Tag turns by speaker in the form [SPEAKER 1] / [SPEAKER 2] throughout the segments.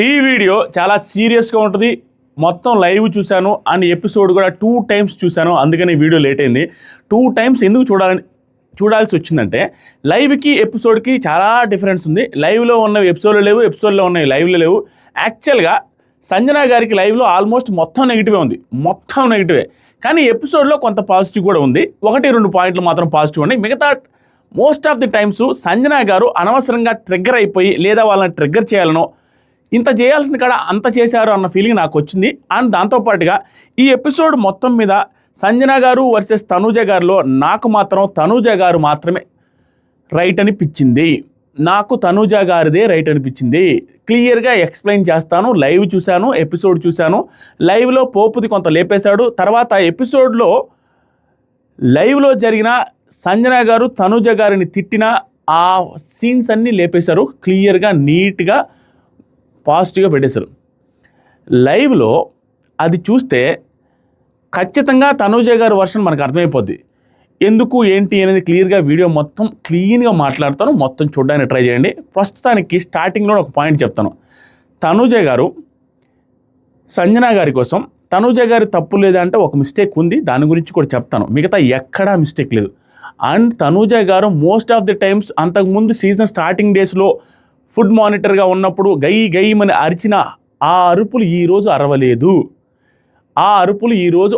[SPEAKER 1] ఈ వీడియో చాలా సీరియస్గా ఉంటుంది. మొత్తం లైవ్ చూశాను అండ్ ఎపిసోడ్ కూడా 2 టైమ్స్ చూశాను. అందుకని వీడియో లేట్ అయింది. 2 టైమ్స్ ఎందుకు చూడాల్సి వచ్చిందంటే లైవ్కి ఎపిసోడ్కి చాలా డిఫరెన్స్ ఉంది. లైవ్లో ఉన్నవి ఎపిసోడ్లో లేవు, ఎపిసోడ్లో ఉన్నవి లైవ్లో లేవు. యాక్చువల్గా సంజన గారికి లైవ్లో ఆల్మోస్ట్ మొత్తం నెగిటివే ఉంది, మొత్తం నెగిటివే. కానీ ఎపిసోడ్లో కొంత పాజిటివ్ కూడా ఉంది. 1-2 పాయింట్లు మాత్రం పాజిటివ్ ఉన్నాయి. మిగతా most of the times Sanjana గారు అనవసరంగా ట్రిగ్గర్ అయిపోయి లేదా వాళ్ళని ట్రిగ్గర్ చేయాలనో ఇంత చేయాల్సిన కాడ అంత చేశారు అన్న ఫీలింగ్ నాకు వచ్చింది. అండ్ దాంతోపాటుగా ఈ ఎపిసోడ్ మొత్తం మీద సంజన గారు వర్సెస్ తనూజ గారిలో నాకు మాత్రం తనూజ గారు మాత్రమే రైట్ అనిపించింది. నాకు తనూజ గారిదే రైట్ అనిపించింది. క్లియర్గా ఎక్స్ప్లెయిన్ చేస్తాను. లైవ్ చూశాను, ఎపిసోడ్ చూశాను. లైవ్లో పోపుది కొంత లేపేశాడు. తర్వాత ఎపిసోడ్లో లైవ్లో జరిగిన సంజన గారు తనూజ గారిని తిట్టిన ఆ సీన్స్ అన్నీ లేపేశారు. క్లియర్గా నీట్గా పాజిటివ్గా పెట్టేశారు. లైవ్లో అది చూస్తే ఖచ్చితంగా తనూజ గారి వర్షన్ మనకు అర్థమైపోద్ది. ఎందుకు ఏంటి అనేది క్లియర్గా వీడియో మొత్తం క్లీన్గా మాట్లాడతాను. మొత్తం చూడడానికి ట్రై చేయండి. ప్రస్తుతానికి స్టార్టింగ్లో ఒక పాయింట్ చెప్తాను. తనూజ గారు సంజన గారి కోసం తనూజ గారి తప్పు లేదంటే ఒక మిస్టేక్ ఉంది, దాని గురించి కూడా చెప్తాను. మిగతా ఎక్కడా మిస్టేక్ లేదు. అండ్ తనూజ గారు మోస్ట్ ఆఫ్ ది టైమ్స్ అంతకుముందు సీజన్ స్టార్టింగ్ డేస్లో ఫుడ్ మానిటర్గా ఉన్నప్పుడు గయ్యమని అరిచిన ఆ అరుపులు ఈరోజు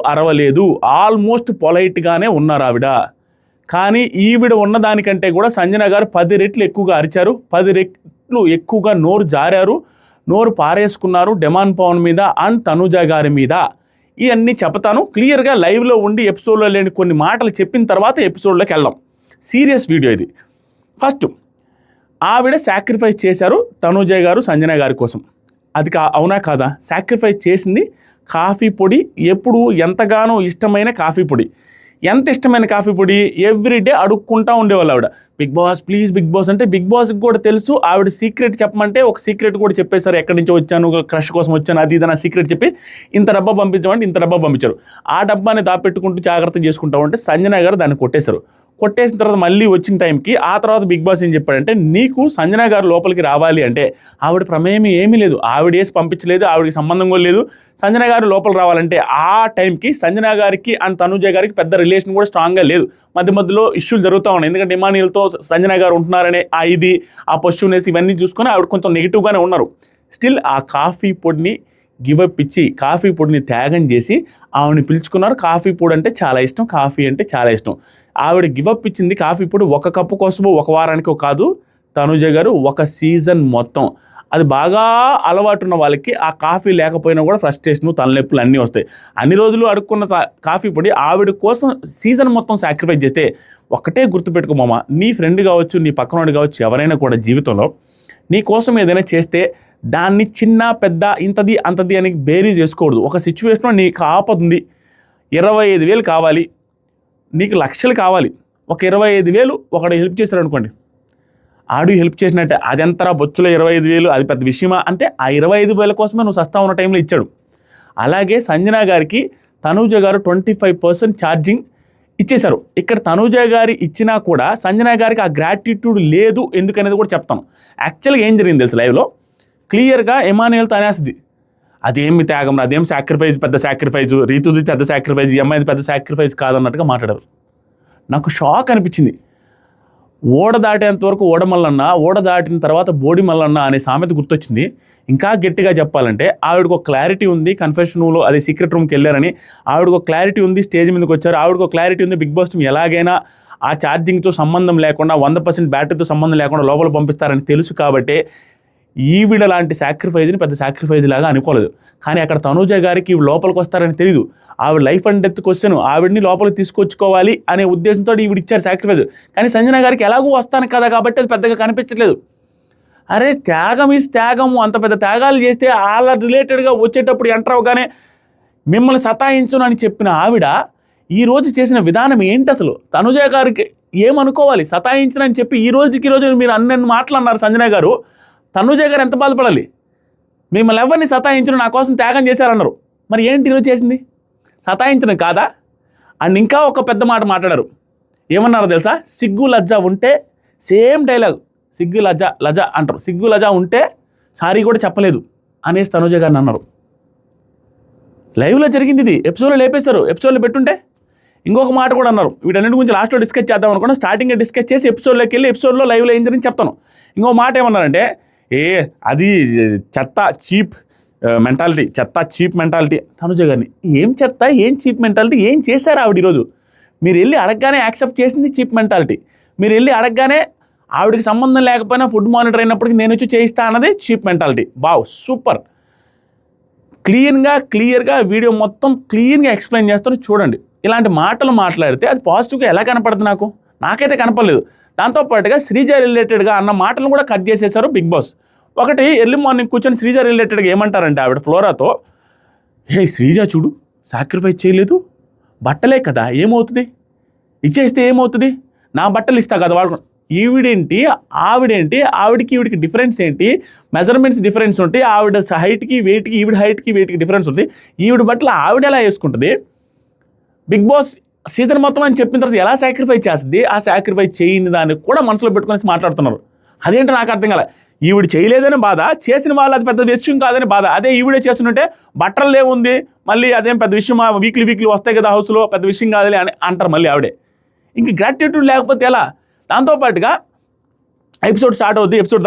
[SPEAKER 1] అరవలేదు. ఆల్మోస్ట్ పొలైట్గానే ఉన్నారు ఆవిడ. కానీ ఈవిడ ఉన్నదానికంటే కూడా సంజన గారు 10 రెట్లు ఎక్కువగా అరిచారు, 10 రెట్లు ఎక్కువగా నోరు జారారు, నోరు పారేసుకున్నారు డెమాన్ పవన్ మీద అండ్ తనూజ గారి మీద. ఇవన్నీ చెప్తాను క్లియర్గా. లైవ్లో ఉండి ఎపిసోడ్లో లేని కొన్ని మాటలు చెప్పిన తర్వాత ఎపిసోడ్లోకి వెళ్దాం. సీరియస్ వీడియో ఇది. ఫస్ట్, ఆవిడ సాక్రిఫైస్ చేశారు తనూజ గారు సంజన గారి కోసం. అది అవునా కాదా? సాక్రిఫైస్ చేసింది కాఫీ పొడి. ఎప్పుడు ఎంతగానో ఇష్టమైన కాఫీ పొడి. ఎంత ఇష్టమైన కాఫీ పొడి? ఎవ్రీడే అడుక్కుంటూ ఉండేవాళ్ళు ఆవిడ. బిగ్ బాస్ ప్లీజ్ బిగ్ బాస్ అంటే. బిగ్ బాస్కి కూడా తెలుసు ఆవిడ సీక్రెట్ చెప్పమంటే ఒక సీక్రెట్ కూడా చెప్పేశారు. ఎక్కడి నుంచో వచ్చాను, క్రష్ కోసం వచ్చాను, అది ఇది నా సీక్రెట్ చెప్పి ఇంత డబ్బా పంపించమంటే ఇంత డబ్బా పంపించారు. ఆ డబ్బాని దాపెట్టుకుంటూ జాగ్రత్త చేసుకుంటా ఉంటే సంజన గారు దాన్ని కొట్టేశారు. కొట్టేసిన తర్వాత మళ్ళీ వచ్చిన టైంకి ఆ తర్వాత బిగ్ బాస్ ఏం చెప్పాడంటే, నీకు సంజన గారు లోపలికి రావాలి అంటే ఆవిడ ప్రమేయం ఏమీ లేదు, ఆవిడ వేసి పంపించలేదు, ఆవిడకి సంబంధం కూడా లేదు. సంజన గారు లోపల రావాలంటే ఆ టైంకి సంజన గారికి అండ్ తనూజ గారికి పెద్ద రిలేషన్ కూడా స్ట్రాంగ్గా లేదు. మధ్యలో ఇష్యూలు జరుగుతూ ఉన్నాయి. ఎందుకంటే ఇమానియల్తో సంజన గారు ఉంటున్నారనే ఆ పొజిటివ్నెస్ ఇవన్నీ చూసుకొని ఆవిడ కొంచెం నెగిటివ్గానే ఉన్నారు. స్టిల్ ఆ కాఫీ పొడిని గివప్ ఇచ్చి కాఫీ పొడిని త్యాగం చేసి ఆవిడని పిలుచుకున్నారు. కాఫీ పొడి అంటే చాలా ఇష్టం, కాఫీ అంటే చాలా ఇష్టం. ఆవిడ గివప్ ఇచ్చింది కాఫీ పొడి ఒక కప్పు కోసమో ఒక వారానికో కాదు తనూజ గారు, ఒక సీజన్ మొత్తం. అది బాగా అలవాటు ఉన్న వాళ్ళకి ఆ కాఫీ లేకపోయినా కూడా ఫ్రస్ట్రేషను, తలనొప్పులు అన్నీ వస్తాయి. అన్ని రోజులు అడుక్కున్న కాఫీ పొడి ఆవిడ కోసం సీజన్ మొత్తం సాక్రిఫైస్ చేస్తే ఒకటే గుర్తుపెట్టుకో మామ, నీ ఫ్రెండ్ కావచ్చు, నీ పక్కనోడు కావచ్చు, ఎవరైనా కూడా జీవితంలో నీ కోసం ఏదైనా చేస్తే దాన్ని చిన్న పెద్ద ఇంతది అంతది అని బేరీ చేసుకోకూడదు. ఒక సిచ్యువేషన్లో నీకు ఆపదుంది, 25,000 కావాలి, నీకు లక్షలు కావాలి, ఒక 25,000 ఒకడు హెల్ప్ చేశారు అనుకోండి, ఆడు హెల్ప్ చేసినట్టే. అదెంతరా బొచ్చులో 25,000 అది పెద్ద విషయమా అంటే ఆ 25,000 కోసమే నువ్వు సస్తా ఉన్న టైంలో ఇచ్చాడు. అలాగే సంజన గారికి తనూజ గారు 25% ఛార్జింగ్ ఇచ్చేశారు. ఇక్కడ తనూజ గారి ఇచ్చినా కూడా సంజన గారికి ఆ గ్రాటిట్యూడ్ లేదు. ఎందుకనేది కూడా చెప్తాను. యాక్చువల్గా ఏం జరిగింది తెలుసు, లైవ్లో క్లియర్గా ఎమాన్యుయల్తో అనేస్తుంది, అదేమి త్యాగం, అదేం సాక్రిఫైస్, పెద్ద సాక్రిఫైజు, రీతుది పెద్ద సాక్రిఫైజ్, ఈ అమ్మాయిది పెద్ద సాక్రిఫైజ్ కాదన్నట్టుగా మాట్లాడారు. నాకు షాక్ అనిపించింది. ఓడ దాటేంత వరకు ఓడమల్లన్న, ఓడ దాటిన తర్వాత బోడి మల్లన్న అనే సామెత గుర్తొచ్చింది. ఇంకా గట్టిగా చెప్పాలంటే ఆవిడకు ఒక క్లారిటీ ఉంది, కన్ఫెషన్ రూమ్లో అదే సీక్రెట్ రూమ్కి వెళ్ళారని ఆవిడకు ఒక క్లారిటీ ఉంది, స్టేజ్ మీదకి వచ్చారు, ఆవిడకు ఒక క్లారిటీ ఉంది, బిగ్ బాస్ టీమ్ ఎలాగైనా ఆ ఛార్జింగ్తో సంబంధం లేకుండా 100% బ్యాటరీతో సంబంధం లేకుండా లోపల పంపిస్తారని తెలుసు. కాబట్టి ఈవిడ లాంటి సాక్రిఫైజ్ని పెద్ద సాక్రిఫైజ్ లాగా అనుకోలేదు. కానీ అక్కడ తనూజ గారికి లోపలికి వస్తారని తెలియదు. ఆవిడ లైఫ్ అండ్ డెత్ క్వశ్చన్, ఆవిడని లోపలికి తీసుకొచ్చుకోవాలి అనే ఉద్దేశంతో ఈవిడ ఇచ్చారు సాక్రిఫైజ్. కానీ సంజన గారికి ఎలాగూ వస్తాను కదా కాబట్టి అది పెద్దగా కనిపించట్లేదు. అరే త్యాగం ఈజ్ త్యాగము, అంత పెద్ద త్యాగాలు చేస్తే వాళ్ళ రిలేటెడ్గా వచ్చేటప్పుడు ఎంటర్ అవగానే మిమ్మల్ని సతాయించును అని చెప్పిన ఆవిడ ఈరోజు చేసిన విధానం ఏంటి అసలు? తనూజ గారికి ఏమనుకోవాలి? సతాయించనని చెప్పి ఈ రోజు మీరు అన్ని మాటలు అన్నారు సంజన గారు. తనూజ గారు ఎంత బాధపడాలి? మిమ్మల్ని ఎవరిని సతాయించను, నా కోసం త్యాగం చేశారన్నారు. మరి ఏంటి ఈరోజు చేసింది? సతాయించడం కాదా? అండ్ ఇంకా ఒక పెద్ద మాట మాట్లాడారు. ఏమన్నారో తెలుసా? సిగ్గు లజ్జ ఉంటే, సేమ్ డైలాగ్, సిగ్గు లజ్జ అంటారు, సిగ్గు లజ్జ ఉంటే సారీ కూడా చెప్పలేదు. అనేసి తనుజ గారిని అన్నారు. లైవ్లో జరిగింది ఇది, ఎపిసోడ్లో లేపేశారు. ఎపిసోడ్లో పెట్టుంటే ఇంకొక మాట కూడా అన్నారు. వీటన్నిటి గురించి లాస్ట్లో డిస్కస్ చేద్దాం అనుకున్నా, స్టార్టింగే డిస్కస్ చేసి ఎపిసోడ్లోకి వెళ్ళి ఎపిసోడ్లో లైవ్లో ఏం జరిగింది చెప్తాను. ఇంకో మాట ఏమన్నారంటే, అది చెత్త చీప్ మెంటాలిటీ, చెత్త చీప్ మెంటాలిటీ. తనుజ గారిని ఏం చెత్త, ఏం చీప్ మెంటాలిటీ, ఏం చేశారు ఆవిడ ఈరోజు? మీరు వెళ్ళి అడగగానే యాక్సెప్ట్ చేసింది చీప్ మెంటాలిటీ. మీరు వెళ్ళి అడగగానే ఆవిడకి సంబంధం లేకపోయినా ఫుడ్ మానిటర్ అయినప్పటికీ నేను వచ్చి చేయిస్తా అన్నది చీప్ మెంటాలిటీ. బావ్, సూపర్. క్లియర్గా వీడియో మొత్తం క్లీన్గా ఎక్స్ప్లెయిన్ చేస్తాను, చూడండి. ఇలాంటి మాటలు మాట్లాడితే అది పాజిటివ్గా ఎలా కనపడుతుంది? నాకైతే కనపడలేదు. దాంతోపాటుగా శ్రీజ రిలేటెడ్గా అన్న మాటలను కూడా కట్ చేసేశారు బిగ్ బాస్. ఒకటి ఎర్లీ మార్నింగ్ కూర్చొని శ్రీజ రిలేటెడ్గా ఏమంటారంటే ఆవిడ ఫ్లోరాతో, శ్రీజ చూడు సాక్రిఫైస్ చేయలేదు, బట్టలే కదా ఏమవుతుంది, ఇచ్చేస్తే ఏమవుతుంది, నా బట్టలు ఇస్తా కదా వాడు. ఈవిడేంటి ఆవిడేంటి, ఆవిడకి ఈవిడికి డిఫరెన్స్ ఏంటి, మెజర్మెంట్స్ డిఫరెన్స్ ఉంటాయి. ఆవిడ హైట్కి వెయిట్కి, ఈవిడ హైట్కి వెయిట్కి డిఫరెన్స్ ఉంది. ఈవిడ బట్టలు ఆవిడ ఎలా వేసుకుంటుంది? బిగ్ బాస్ సీజన్ మొత్తం అని చెప్పిన తర్వాత ఎలా సాక్రిఫైస్ చేస్తుంది? ఆ సాక్రిఫైస్ చేయని దాన్ని కూడా మనసులో పెట్టుకుని మాట్లాడుతున్నారు. అదేంటో నాకు అర్థం కాలే. ఈవిడ చేయలేదని బాధ, చేసిన వాళ్ళు అది పెద్ద విషయం కాదని బాధ. అదే ఈవిడే చేస్తుంటే బట్టలు లేవుంది, మళ్ళీ అదేం పెద్ద విషయం, వీక్లీ వస్తాయి కదా హౌస్లో, పెద్ద విషయం కాదులే అని అంటారు మళ్ళీ ఆవిడే. ఇంక గ్రాటిట్యూడ్ లేకపోతే ఎలా? దాంతోపాటుగా ఎపిసోడ్ స్టార్ట్ అవుద్ది, ఎపిసోడ్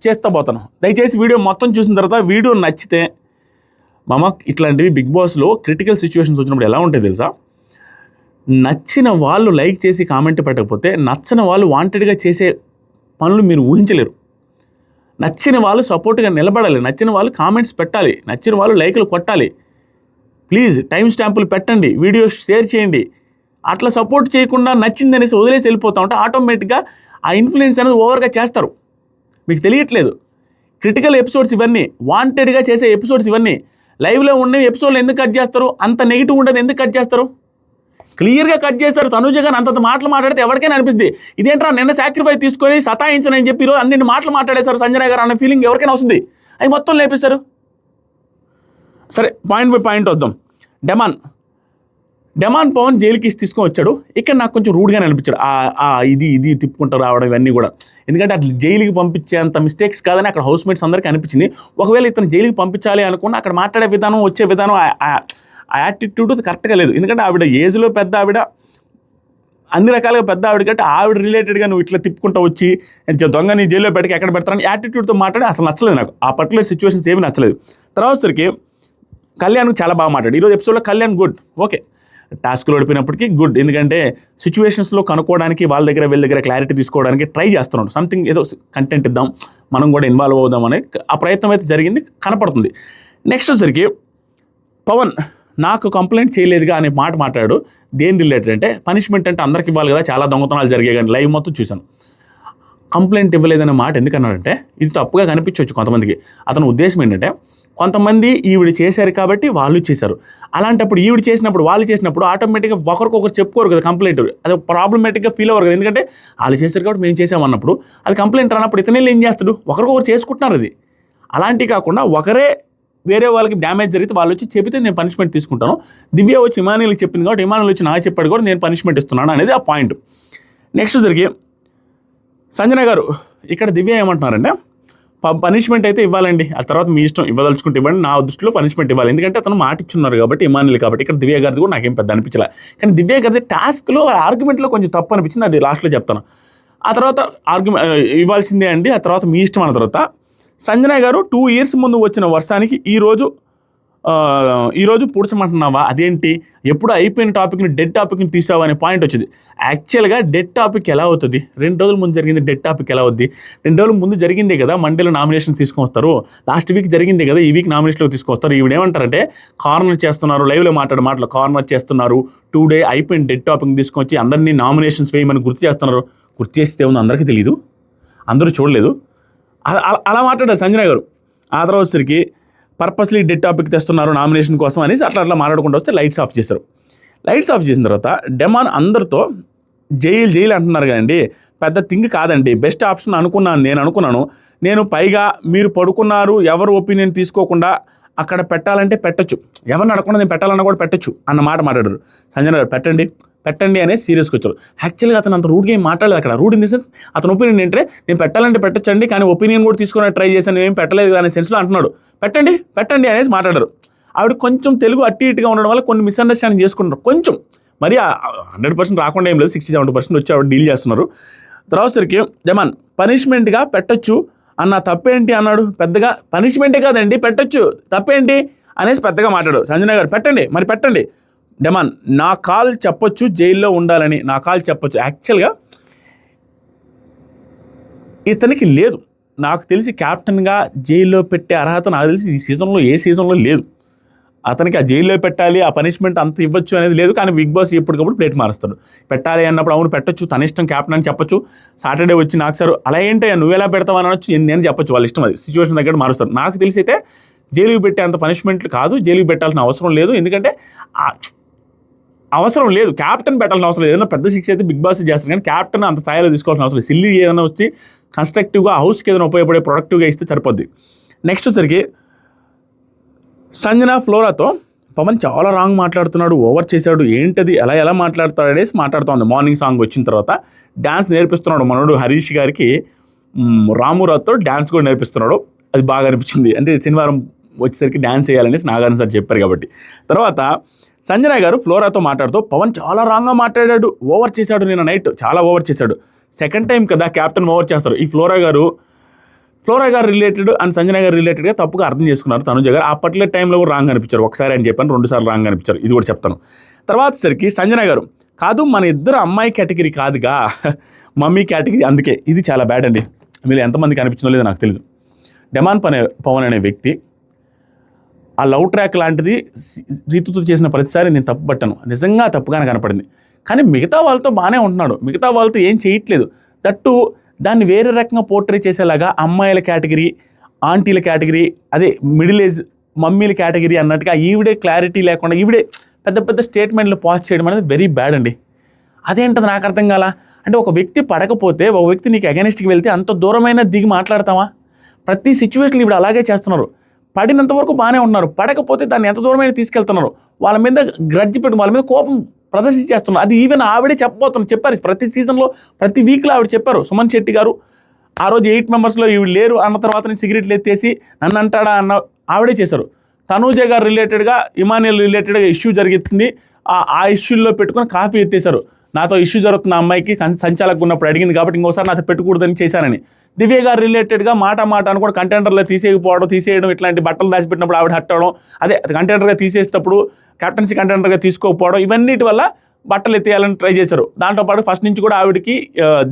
[SPEAKER 1] చేస్తూ పోతాను. దయచేసి వీడియో మొత్తం చూసిన తర్వాత వీడియో నచ్చితే, ఇట్లాంటివి బిగ్ బాస్లో క్రిటికల్ సిచ్యువేషన్స్ వచ్చినప్పుడు ఎలా ఉంటాయి తెలుసా? నచ్చిన వాళ్ళు లైక్ చేసి కామెంట్ పెట్టకపోతే, నచ్చిన వాళ్ళు వాంటెడ్గా చేసే పనులు మీరు ఊహించలేరు. నచ్చిన వాళ్ళు సపోర్ట్గా నిలబడాలి, నచ్చిన వాళ్ళు కామెంట్స్ పెట్టాలి, నచ్చిన వాళ్ళు లైకులు కొట్టాలి. ప్లీజ్ టైం స్టాంపులు పెట్టండి, వీడియో షేర్ చేయండి. అట్లా సపోర్ట్ చేయకుండా నచ్చిందనేసి వదిలేసి వెళ్ళిపోతా ఉంటే ఆటోమేటిక్గా ఆ ఇన్ఫ్లుయెన్స్ అనేది ఓవర్గా చేస్తారు. మీకు తెలియట్లేదు. క్రిటికల్ ఎపిసోడ్స్ ఇవన్నీ, వాంటెడ్గా చేసే ఎపిసోడ్స్ ఇవన్నీ. లైవ్లో ఉండే ఎపిసోడ్లు ఎందుకు కట్ చేస్తారు? అంత నెగిటివ్ ఉండదు ఎందుకు కట్ చేస్తారు? క్లియర్గా కట్ చేశారు. తనుజ గారు అంతంత మాటలు మాట్లాడితే ఎవరికైనా అనిపిస్తుంది, ఇదేంట్రా నిన్న సాక్రిఫైస్ తీసుకొని సతాయించనని చెప్పి ఈరోజు అన్ని మాటలు మాట్లాడేశారు సంజన గారు అనే ఫీలింగ్ ఎవరికైనా వస్తుంది. అవి మొత్తం లేపేశారు. సరే, పాయింట్ బై పాయింట్ వద్దాం. డెమాన్ పవన్ జైలుకి తీసుకొని వచ్చాడు. ఇక్కడ నాకు కొంచెం రూడ్గానే అనిపించాడు. ఇది తిప్పుకుంటూ రావడం ఇవన్నీ కూడా. ఎందుకంటే అట్లా జైలుకి పంపించేంత మిస్టేక్స్ కాదని అక్కడ హౌస్ మేట్స్ అందరికీ అనిపించింది. ఒకవేళ ఇతను జైలుకి పంపించాలి అనుకున్న అక్కడ మాట్లాడే విధానం, వచ్చే విధానం, ఆ యాటిట్యూడ్ కరెక్ట్గా లేదు. ఎందుకంటే ఆవిడ ఏజ్లో పెద్ద ఆవిడ, అన్ని రకాలుగా పెద్ద ఆవిడ కంటే ఆవిడ రిలేటెడ్గా నువ్వు ఇట్లా తిప్పుకుంటూ వచ్చి దొంగని జైల్లో పెట్టి ఎక్కడ పెడతారని యాటిట్యూడ్తో మాట్లాడి అసలు నచ్చలేదు నాకు. ఆ పర్టికులర్ సిచ్యువేషన్స్ ఏమీ నచ్చలేదు. తర్వాత సరికి కళ్యాణ్ చాలా బాగా మాట్లాడు. ఈరోజు ఎపిసోడ్లో కళ్యాణ్ గుడ్, ఓకే. టాస్క్లో ఓడిపోయినప్పటికీ గుడ్, ఎందుకంటే సిచ్యువేషన్స్లో కనుక్కోవడానికి వీళ్ళ దగ్గర క్లారిటీ తీసుకోవడానికి ట్రై చేస్తున్నాడు. సంథింగ్ ఏదో కంటెంట్ ఇద్దాం, మనం కూడా ఇన్వాల్వ్ అవుదాం అనే ఆ ప్రయత్నం అయితే జరిగింది, కనపడుతుంది. నెక్స్ట్ వచ్చరికి పవన్ నాకు కంప్లైంట్ చేయలేదుగా అనే మాట మాట్లాడు. దేని రిలేటెడ్ అంటే, పనిష్మెంట్ అంటే అందరికి ఇవ్వాలి కదా, చాలా దొంగతనాలు జరిగాయి కానీ లైవ్ మొత్తం చూశాను. కంప్లైంట్ ఇవ్వలేదనే మాట ఎందుకన్నాడంటే, ఇది తప్పుగా కనిపించవచ్చు కొంతమందికి. అతని ఉద్దేశం ఏంటంటే, కొంతమంది ఈవిడ చేశారు కాబట్టి వాళ్ళు చేశారు. అలాంటప్పుడు ఈవిడ చేసినప్పుడు వాళ్ళు చేసినప్పుడు ఆటోమేటిక్గా ఒకరికొకరు చెప్పుకోరు కదా కంప్లైంట్. అది ప్రాబ్లమేటిక్గా ఫీల్ అవ్వరు కదా. ఎందుకంటే వాళ్ళు చేశారు కాబట్టి మేము చేసామన్నప్పుడు అది కంప్లైంట్ రానప్పుడు ఇతనే ఏం చేస్తాడు, ఒకరికొకరు చేసుకుంటున్నారు. అది అలాంటివి కాకుండా ఒకరే వేరే వాళ్ళకి డ్యామేజ్ జరిగితే వాళ్ళు వచ్చి చెబితే నేను పనిష్మెంట్ తీసుకుంటాను. దివ్య వచ్చి ఇమానుయల్కి చెప్పింది కాబట్టి ఇమానుయల్ వచ్చి నాకు చెప్పాడు కూడా నేను పనిష్మెంట్ ఇస్తున్నాను అనేది ఆ పాయింట్. నెక్స్ట్ జరిగి సంజన గారు ఇక్కడ దివ్య ఏమంటున్నారంటే, పనిష్మెంట్ అయితే ఇవ్వాలండి, ఆ తర్వాత మీ ఇష్టం, ఇవ్వదలుచుకుంటే ఇవ్వండి, నా దృష్టిలో పనిష్మెంట్ ఇవ్వాలి. ఎందుకంటే అతను మాట ఇచ్చున్నారు కాబట్టి ఇమానుయల్ కాబట్టి. ఇక్కడ దివ్య గారిది కూడా నాకేం పెద్ద అనిపించలే. కానీ దివ్య గారిది టాస్క్లో ఆర్గ్యుమెంట్లో కొంచెం తప్పు అనిపించింది, అది లాస్ట్లో చెప్తాను. ఆ తర్వాత ఇవ్వాల్సిందే అండి, ఆ తర్వాత మీ ఇష్టం అన్న తర్వాత సంజన గారు 2 years ముందు వచ్చిన వర్షానికి ఈరోజు పూడ్చమంటున్నావా, అదేంటి, ఎప్పుడు అయిపోయిన టాపిక్ని డెడ్ టాపిక్ని తీసావా అనే పాయింట్ వచ్చింది. యాక్చువల్గా డెడ్ టాపిక్ ఎలా అవుతుంది? 2 రోజుల ముందు జరిగింది డెడ్ టాపిక్ ఎలా అవుద్ది? 2 రోజుల ముందు జరిగిందే కదా మండేలో నామినేషన్ తీసుకొస్తారు, లాస్ట్ వీక్ జరిగిందే కదా ఈ వీక్ నామినేషన్లో తీసుకొస్తారు. ఈవిడేమంటారంటే కార్నర్ చేస్తున్నారు, లైవ్లో మాటలు కార్నర్ చేస్తున్నారు, 2 days అయిపోయిన డెడ్ టాపిక్ని తీసుకొచ్చి అందరినీ నామినేషన్స్ వేయమని గుర్తు చేస్తున్నారు. గుర్తు చేస్తే ఉంది అందరికీ తెలియదు, అందరూ చూడలేదు, అలా మాట్లాడారు సంజన గారు. ఆ తర్వాత వచ్చరికి పర్పస్లీ డెడ్ టాపిక్ తెస్తున్నారు నామినేషన్ కోసం అనేసి అట్లా మాట్లాడుకుంటూ వస్తే లైట్స్ ఆఫ్ చేశారు. లైట్స్ ఆఫ్ చేసిన తర్వాత డెమాన్ అందరితో జైలు అంటున్నారు కదండి, పెద్ద థింగ్ కాదండి, బెస్ట్ ఆప్షన్ అనుకున్నాను నేను. పైగా మీరు పడుకున్నారు, ఎవరు ఒపీనియన్ తీసుకోకుండా అక్కడ పెట్టాలంటే పెట్టచ్చు, ఎవరిని అడగకుండా నేను పెట్టాలన్నా కూడా పెట్టచ్చు అన్న మాట మాట్లాడారు. సంజన గారు పెట్టండి, పెట్టండి అనేది సీరియస్గా వచ్చారు. యాక్చువల్గా అతను అంత రూడ్గా ఏం మాట్లాడలేదు అక్కడ. రూడ్ ఇన్ ది సెన్స్ అతని ఒపీనియన్ ఏంటంటే నేను పెట్టాలంటే పెట్టచ్చండి, కానీ ఒపీనియన్ కూడా తీసుకుని ట్రై చేశాను, ఏం పెట్టలేదు అనే సెన్స్లో అంటున్నాడు. పెట్టండి అనేసి మాట్లాడారు. ఆవిడ కొంచెం తెలుగు అట్టి ఇటుగా ఉండడం వల్ల కొన్ని మిస్అండర్స్టాండింగ్ చేసుకుంటారు. కొంచెం మరి 100% రాకుండా ఏం లేదు, 60-70% వచ్చి ఆవిడ డీల్ చేస్తున్నారు. తర్వాత సరికి జమాన్ పనిష్మెంట్గా పెట్టచ్చు అన్న తప్పేంటి అన్నాడు. పెద్దగా పనిష్మెంటే కాదండి పెట్టచ్చు తప్పేంటి అనేసి పెద్దగా మాట్లాడు. సంజన గారు పెట్టండి. డెమాన్ నా కాల్ చెప్పొచ్చు జైల్లో ఉండాలని, నా కాల్ చెప్పొచ్చు. యాక్చువల్గా ఇతనికి లేదు, నాకు తెలిసి క్యాప్టెన్గా జైల్లో పెట్టే అర్హత నాకు తెలిసి ఈ సీజన్లో ఏ సీజన్లో లేదు. అతనికి ఆ జైల్లో పెట్టాలి, ఆ పనిష్మెంట్ అంత ఇవ్వచ్చు అనేది లేదు. కానీ బిగ్ బాస్ ఎప్పటికప్పుడు ప్లేట్ మారుస్తాడు. పెట్టాలి అన్నప్పుడు అవును పెట్టొచ్చు, తన ఇష్టం క్యాప్టెన్ అని చెప్పొచ్చు. సాటర్డే వచ్చి నాకు సార్ అలా ఏంటయ్యా నువ్వు ఎలా పెడతావు అనొచ్చు, నేను చెప్పొచ్చు, వాళ్ళ ఇష్టం, అది సిచ్యువేషన్ దగ్గర మారుస్తాడు. నాకు తెలిసి అయితే జైలుకి పెట్టే అంత పనిష్మెంట్లు కాదు, జైలుకి పెట్టాల్సిన అవసరం లేదు. ఎందుకంటే అవసరం లేదు, క్యాప్టెన్ పెట్టాల్సిన అవసరం లేదు. ఏదైనా పెద్ద శిక్ష అయితే బిగ్ బాస్ చేస్తారు, కానీ క్యాప్టెన్ అంత స్థాయిలో తీసుకోవాల్సిన అవసరం లేదు. సిల్లీ ఏదైనా వచ్చి కన్స్ట్రక్టివ్గా హౌస్కి ఏదైనా ఉపయోగపడే ప్రొడక్టివ్గా ఇస్తే సరిపోద్ది. నెక్స్ట్ వచ్చరికి సంజన ఫ్లోరాతో పవన్ చాలా రాంగ్ మాట్లాడుతున్నాడు, ఓవర్ చేశాడు, ఏంటది ఎలా మాట్లాడతాడు అనేసి మాట్లాడుతోంది. మార్నింగ్ సాంగ్ వచ్చిన తర్వాత డ్యాన్స్ నేర్పిస్తున్నాడు మనోడు హరీష్ గారికి, రామురావుతో డ్యాన్స్ కూడా నేర్పిస్తున్నాడు. అది బాగా అనిపించింది. అంటే శనివారం వచ్చేసరికి డ్యాన్స్ చేయాలనేసి నాగార్జున సార్ చెప్పారు కాబట్టి. తర్వాత సంజన గారు ఫ్లోరాతో మాట్లాడుతూ పవన్ చాలా రాంగ్గా మాట్లాడాడు, ఓవర్ చేశాడు, నిన్న నైట్ చాలా ఓవర్ చేశాడు. సెకండ్ టైం కదా క్యాప్టెన్ ఓవర్ చేస్తారు. ఈ ఫ్లోరా గారు రిలేటెడ్ అండ్ సంజన గారు రిలేటెడ్గా తప్పుగా అర్థం చేసుకున్నారు తనుజ గారు. ఆ పర్టికులర్ టైంలో కూడా రాంగ్ అనిపించారు. ఒకసారి అని చెప్పాను, 2 సార్లు రాంగ్ అనిపించారు. ఇది కూడా చెప్తాను. తర్వాత సరికి సంజన గారు కాదు మన ఇద్దరు అమ్మాయి కేటగిరీ కాదుగా మమ్మీ కేటగిరీ, అందుకే ఇది చాలా బ్యాడ్ అండి. మీరు ఎంతమందికి అనిపించిందో లేదో నాకు తెలియదు. డెమాన్ పవన్ అనే వ్యక్తి ఆ లవ్ ట్రాక్ లాంటిది రీతుతో చేసిన ప్రతిసారి నేను తప్పు పట్టాను, నిజంగా తప్పుగానే కనపడింది. కానీ మిగతా వాళ్ళతో బాగానే ఉంటున్నాడు, మిగతా వాళ్ళతో ఏం చేయట్లేదు. దట్టు దాన్ని వేరే రకంగా పోర్ట్రే చేసేలాగా అమ్మాయిల కేటగిరీ, ఆంటీల కేటగిరీ, అదే మిడిల్ ఏజ్ మమ్మీల కేటగిరీ అన్నట్టుగా ఈవిడే క్లారిటీ లేకుండా ఈవిడే పెద్ద స్టేట్మెంట్లు పాస్ చేయడం అనేది వెరీ బ్యాడ్ అండి. అదేంటది నాకు అర్థం కాల. అంటే ఒక వ్యక్తి పడకపోతే ఒక వ్యక్తి నీకు అగెనిస్ట్కి వెళ్తే అంత దూరమైన దిగి మాట్లాడతావా? ప్రతి సిచ్యువేషన్ ఇప్పుడు అలాగే చేస్తున్నారు. పడినంత వరకు బాగానే ఉన్నారు, పడకపోతే దాన్ని ఎంత దూరమైన తీసుకెళ్తున్నారు. వాళ్ళ మీద గ్రడ్జ్ పెట్టి వాళ్ళ మీద కోపం ప్రదర్శించేస్తున్నారు. అది ఈవెన్ ఆవిడే చెప్పారు ప్రతి సీజన్లో, ప్రతి వీక్లో ఆవిడ చెప్పారు. సుమన్ శెట్టి గారు ఆ రోజు 8 మెంబర్స్లో ఈవిడ లేరు అన్న తర్వాత సిగరెట్లు ఎత్తేసి నన్ను అంటాడా అన్న ఆవిడే చేశారు. తనూజ గారు రిలేటెడ్గా, ఇమానియల్ రిలేటెడ్గా ఇష్యూ జరిగింది. ఆ ఇష్యూల్లో పెట్టుకుని కాఫీ ఎత్తేశారు. నాతో ఇష్యూ జరుగుతున్న అమ్మాయికి సంచాలకు ఉన్నప్పుడు అడిగింది కాబట్టి ఇంకోసారి నాతో పెట్టకూడదని చేశానని. దివ్య గారు రిలేటెడ్గా మాట అని కూడా కంటెండర్లో తీసేయడం, ఇట్లాంటి బట్టలు దాచిపెట్టినప్పుడు ఆవిడ హట్ అవ్వడం, అదే కంటెండర్గా తీసేసేటప్పుడు కెప్టెన్సీ కంటెండర్గా తీసుకోకపోవడం, ఇవన్నిటి వల్ల బట్టలు ఎత్తేయాలని ట్రై చేశారు. దాంతోపాటు ఫస్ట్ నుంచి కూడా ఆవిడకి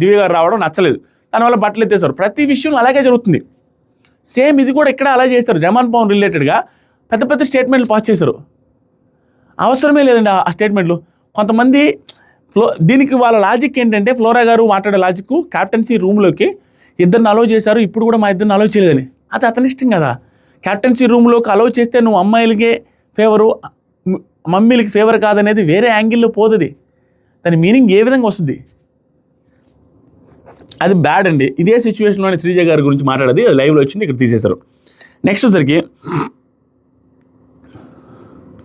[SPEAKER 1] దివ్య గారు రావడం నచ్చలేదు, దానివల్ల బట్టలు ఎత్తేశారు. ప్రతి విషయం అలాగే జరుగుతుంది. సేమ్ ఇది కూడా ఇక్కడ అలా చేస్తారు. జమాన్ పవన్ రిలేటెడ్గా పెద్ద స్టేట్మెంట్లు పాస్ చేశారు. అవసరమే లేదండి ఆ స్టేట్మెంట్లు. కొంతమంది దీనికి వాళ్ళ లాజిక్ ఏంటంటే, ఫ్లోరా గారు మాట్లాడే లాజిక్ క్యాప్టెన్సీ రూమ్లోకి ఇద్దరిని అలౌ చేశారు, ఇప్పుడు కూడా మా ఇద్దరిని అలౌ చేయలేదని. అది అతని ఇష్టం కదా. క్యాప్టెన్సీ రూమ్లోకి అలౌ చేస్తే నువ్వు అమ్మాయిలకే ఫేవరు, మమ్మీలకి ఫేవర్ కాదనేది వేరే యాంగిల్లో పోతుంది. దాని మీనింగ్ ఏ విధంగా వస్తుంది? అది బ్యాడ్ అండి. ఇదే సిచ్యువేషన్లోనే శ్రీజ గారి గురించి మాట్లాడేది, అది లైవ్లో వచ్చింది, ఇక్కడ తీసేశారు. నెక్స్ట్ వచ్చరికి